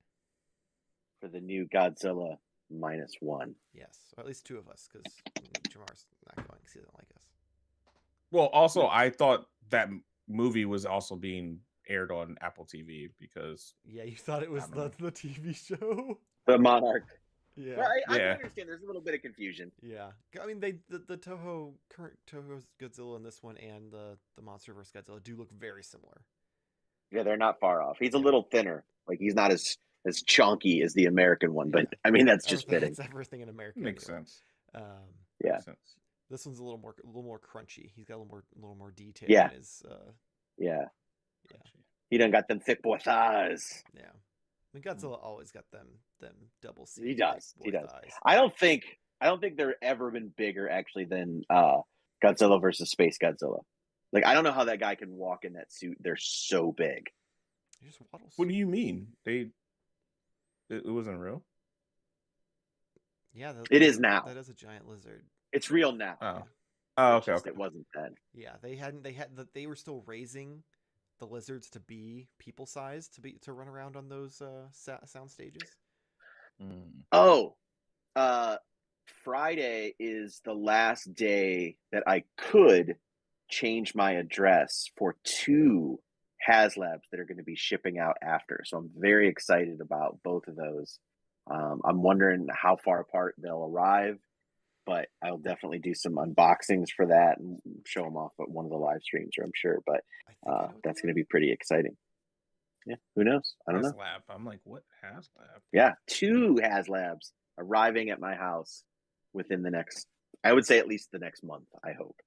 for the new Godzilla -1. Yes, or at least two of us, because Jamar's not going because he doesn't like us. Well, also, I thought that movie was also being aired on Apple TV because Yeah, you thought it was the TV show. The Monarch. Yeah. Well, I Yeah. understand. There's a little bit of confusion. Yeah, I mean, the current Toho's Godzilla in this one and the MonsterVerse Godzilla do look very similar. Yeah, they're not far off. He's a little thinner. Like he's not as chunky as the American one, but I mean that's just fitting. It's everything in America. makes anyway. sense. Yeah. Makes sense. This one's a little more crunchy. He's got a little more detail. Yeah. In his, Yeah. He done got them thick boy thighs. yeah. I mean, Godzilla always got them double C. He does. thick He boy does. thighs. I don't think they're ever been bigger actually than Godzilla versus Space Godzilla. Like I don't know how that guy can walk in that suit. They're so big. He just waddles. What do you mean? It wasn't real? Yeah, It is now. That is a giant lizard. It's real now. Oh. It's Okay, just okay. It wasn't then. Yeah, they were still raising the lizards to be people sized to run around on those sound stages. Oh, Friday is the last day that I could change my address for 2 HasLabs that are going to be shipping out after. So I'm very excited about both of those. I'm wondering how far apart they'll arrive, but I'll definitely do some unboxings for that and show them off at one of the live streams, I'm sure. But I think I know what that's they going to be pretty exciting. Yeah, who knows? I don't know. HasLab. I'm like, what HasLab? Yeah, 2 HasLabs arriving at my house within the next, I would say at least the next month, I hope.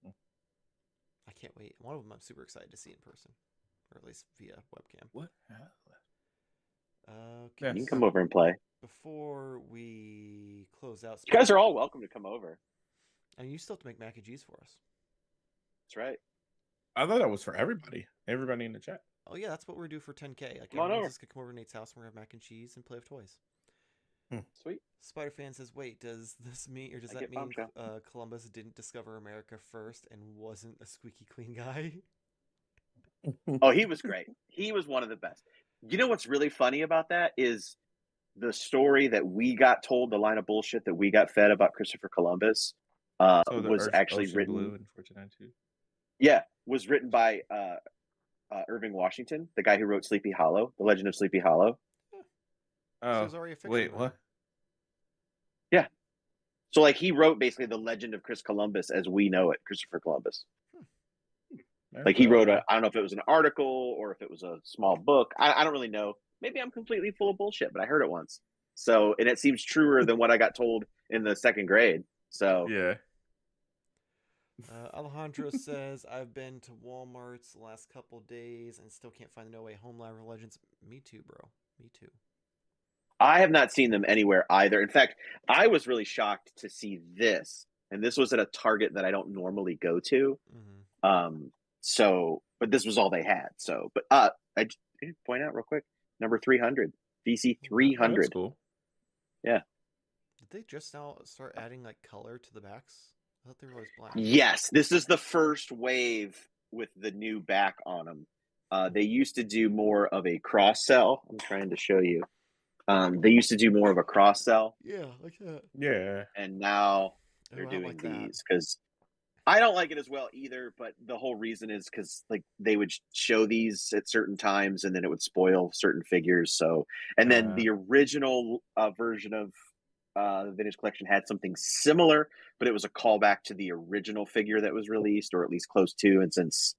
I can't wait. One of them I'm super excited to see in person, or at least via webcam. What HasLab? Okay. You can come over and play. Before we close out, You guys are all welcome to come over. and you still have to make mac and cheese for us. That's right. I thought that was for everybody. Everybody in the chat. Oh yeah, that's what we're due for 10K. Like Come on everyone's over. just gonna come over to Nate's house and we're gonna have mac and cheese and play with toys. Sweet. Spider Fan says, "Wait, does this mean, or does I that get mean Bombshell. Columbus didn't discover America first and wasn't a squeaky clean guy?" Oh, he was great. He was one of the best. You know what's really funny about that is the story that we got told, the line of bullshit that we got fed about Christopher Columbus So the was actually Ocean written. Blue in 1492. Yeah, was written by Irving Washington, the guy who wrote Sleepy Hollow, The Legend of Sleepy Hollow. Oh, there's already a fiction wait, about what? So like he wrote basically the legend of Chris Columbus as we know it, Christopher Columbus. Like he wrote I don't know if it was an article or if it was a small book. I don't really know. Maybe I'm completely full of bullshit, but I heard it once. So, and it seems truer than what I got told in the 2nd grade. So Yeah. Alejandro says, "I've been to Walmart's the last couple days and still can't find the No Way Home Live Legends." Me too, bro. Me too. I have not seen them anywhere either. In fact, I was really shocked to see this, and this was at a Target that I don't normally go to. Mm-hmm. So, but this was all they had. So, but I did point out real quick, number 300, VC That's 300. cool. Did they just now start adding like color to the backs? I thought they were always black. Yes, this is the first wave with the new back on them. They used to do more of a cross sell. I'm trying to show you. They used to do more of a cross sell, Yeah, like that. Yeah. and now Oh, they're I don't doing like that. these because I don't like it as well either. But the whole reason is because like they would show these at certain times, and then it would spoil certain figures. So, and then the original version of the vintage collection had something similar, but it was a callback to the original figure that was released, or at least close to. And since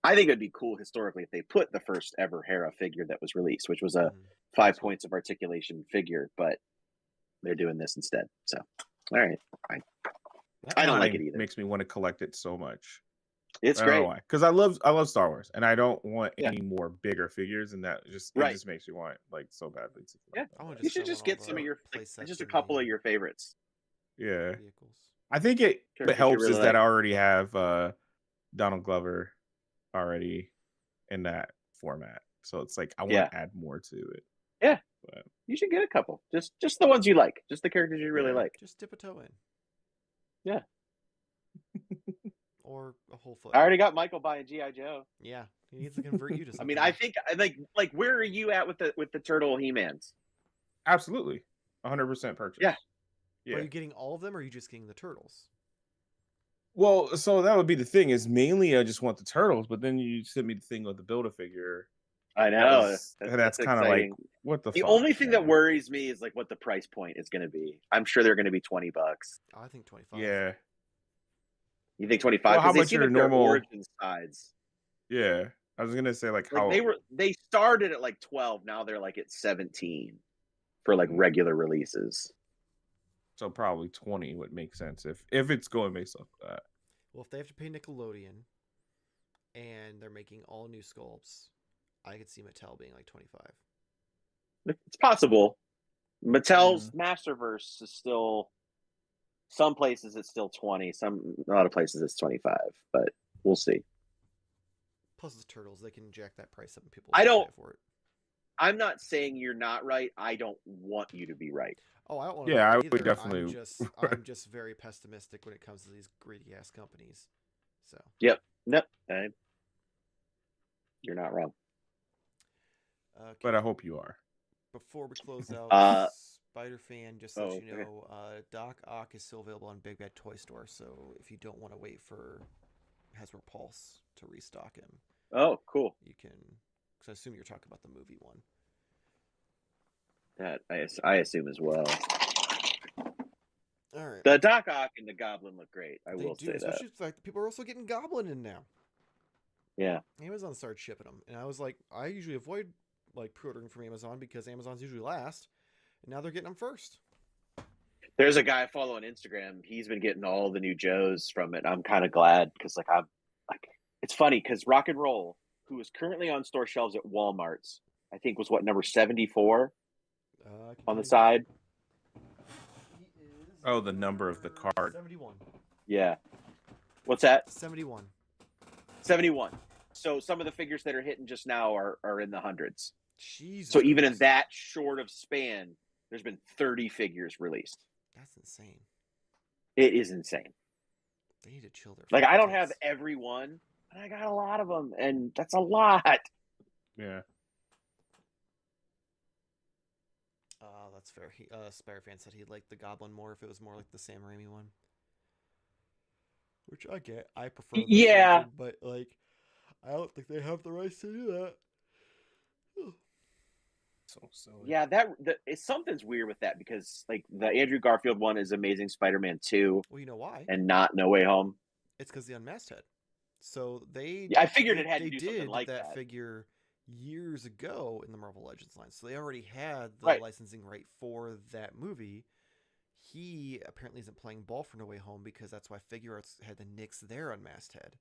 I think it'd be cool historically if they put the first ever Hera figure that was released, which was a Mhm. 5 points of articulation figure, but they're doing this instead. So, all right, That I don't like line it either. Makes me want to collect it so much. It's I don't know great. why. Because I love Star Wars, and I don't want Yeah. any more bigger figures, and that just Right. it just makes you want like so badly to collect Yeah. all I wanna that. You just should throw just in all get the some of your play like, sets just a and couple the of your favorites. Yeah. vehicles. I think it Sure, if you helps really is that like. I already have Donald Glover already in that format, so it's like I want Yeah. to add more to it. Yeah. But You should get a couple. Just the ones you like. Just the characters you really Yeah. like. Just dip a toe in. Yeah. Or a whole foot. I already got Michael buying GI Joe. Yeah, he needs to convert you to I something. mean, I think like where are you at with the turtle He-Mans? Absolutely, 100% purchase. Yeah. Yeah. Are you getting all of them, or are you just getting the turtles? Well, so that would be the thing. Is mainly I just want the turtles, but then you sent me the thing with the Build-A-Figure. I know. That's kind of like, exciting. what the The fuck, only thing that man? worries me is like what the price point is going to be. I'm sure they're going to be $20. I think 25. Yeah. You think 25? Well, how Because they much seem are like they're normal? origin sides. Yeah, I was gonna say like Like how. they started at like 12. Now they're like at 17 for like regular releases. So probably 20 would make sense if it's going based off of that. Well, if they have to pay Nickelodeon, and they're making all new sculpts, I could see Mattel being like 25. It's possible. Mattel's Masterverse is still, some places it's still 20. A lot of places it's 25, but we'll see. Plus the turtles, they can jack that price up and people I will don't- pay for it. I'm not saying you're not right. I don't want you to be right. Oh, I don't want to. Yeah, I either. would definitely. I'm just very pessimistic when it comes to these greedy ass companies. So. Yep. Nope. You're not wrong. Okay. But I hope you are. Before we close out, Spider Fan, just to let you know, Doc Ock is still available on Big Bad Toy Store. So if you don't want to wait for Hasbro Pulse to restock him, oh, cool. You can, because I assume you're talking about the movie one. That I assume as well. All right. The Doc Ock and the Goblin look great. I will say that. Especially the fact that people are also getting Goblin in now. Yeah. Amazon started shipping them, and I was like, I usually avoid like pre-ordering from Amazon because Amazon's usually last, and now they're getting them first. There's a guy I follow on Instagram. He's been getting all the new Joes from it. I'm kind of glad because it's funny because Rock and Roll, who is currently on store shelves at Walmart's, I think was number 74 on the side. Oh, the number of the card. 71. Yeah. What's that? 71. 71. So some of the figures that are hitting just now are in the hundreds. Jesus. So even in that short of span, there's been 30 figures released. That's insane. It is insane. They need to chill their. Like I don't have every one, but I got a lot of them, and that's a lot. Yeah. That's fair. Spider Fan said he'd like the Goblin more if it was more like the Sam Raimi one. Which I get. I prefer the Yeah. version, but like I don't think they have the rights to do that. So silly. Yeah, something's weird with that because like the Andrew Garfield one is Amazing Spider-Man 2. Well, you know why? And not No Way Home. It's because the unmasked head. So they. Yeah, I figured it had to do something did like that that. figure years ago in the Marvel Legends line, so they already had the licensing right for that movie. He apparently isn't playing ball for No Way Home because that's why Figure Arts had to nix their unmasked head.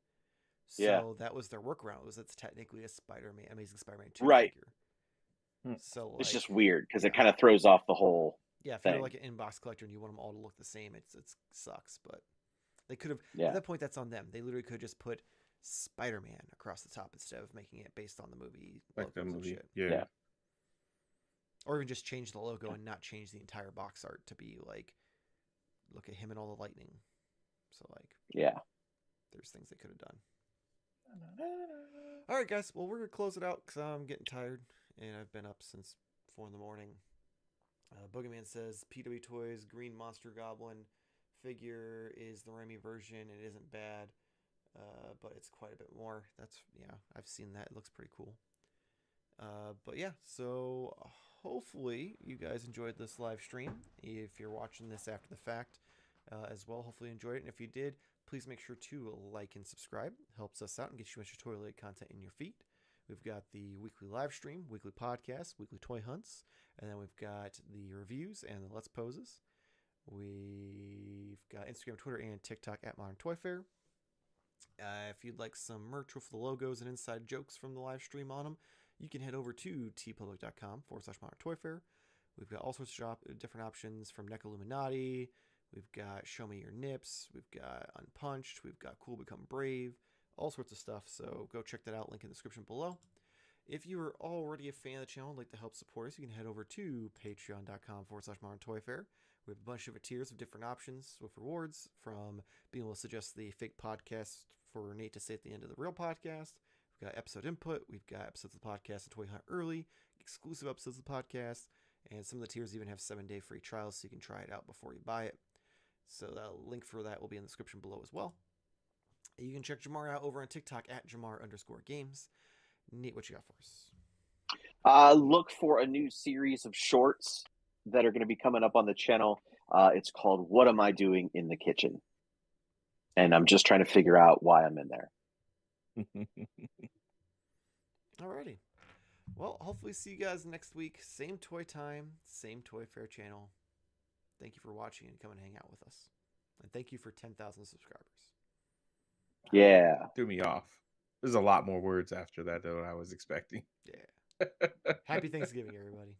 So that was their workaround. It's technically a Spider-Man, Amazing Spider-Man 2 figure. So it's just weird because it kind of throws off the whole. Yeah, if you're like an inbox collector and you want them all to look the same, it sucks. But they could have at that point. That's on them. They literally could have just put Spider-Man across the top instead of making it based on the movie. Like the movie, yeah. Or even just change the logo and not change the entire box art to be like, look at him and all the lightning. So like, there's things they could have done. All right, guys. Well, we're gonna close it out because I'm getting tired and I've been up since 4 a.m. Boogeyman says PW Toys Green Monster Goblin figure is the Raimi version. It isn't bad. But it's quite a bit more. I've seen that. It looks pretty cool. But yeah, so hopefully you guys enjoyed this live stream. If you're watching this after the fact as well, hopefully you enjoyed it. And if you did, please make sure to like and subscribe. Helps us out and gets you extra toy-related content in your feed. We've got the weekly live stream, weekly podcast, weekly toy hunts, and then we've got the reviews and the Let's Poses. We've got Instagram, Twitter, and TikTok at Modern Toy Fair. If you'd like some merch with the logos and inside jokes from the live stream on them, you can head over to tpublic.com/Modern Toy Fair. We've got all sorts of different options from NECA Illuminati. We've got Show Me Your Nips. We've got Unpunched. We've got Cool Become Brave. All sorts of stuff. So go check that out. Link in the description below. If you are already a fan of the channel and like to help support us, you can head over to patreon.com/Modern Toy Fair, We have a bunch of tiers of different options with rewards, from being able to suggest the fake podcast for Nate to say at the end of the real podcast. We've got episode input. We've got episodes of the podcast and Toy Hunt early, exclusive episodes of the podcast, and some of the tiers even have 7-day free trials so you can try it out before you buy it. So the link for that will be in the description below as well. You can check Jamar out over on TikTok at Jamar_games. Nate, what you got for us? Look for a new series of shorts that are going to be coming up on the channel. It's called What Am I Doing in the Kitchen? And I'm just trying to figure out why I'm in there. Alrighty. Well, hopefully see you guys next week. Same toy time, same Toy Fair channel. Thank you for watching and coming and hang out with us. And thank you for 10,000 subscribers. Yeah. Threw me off. There's a lot more words after that than I was expecting. Yeah. Happy Thanksgiving, everybody.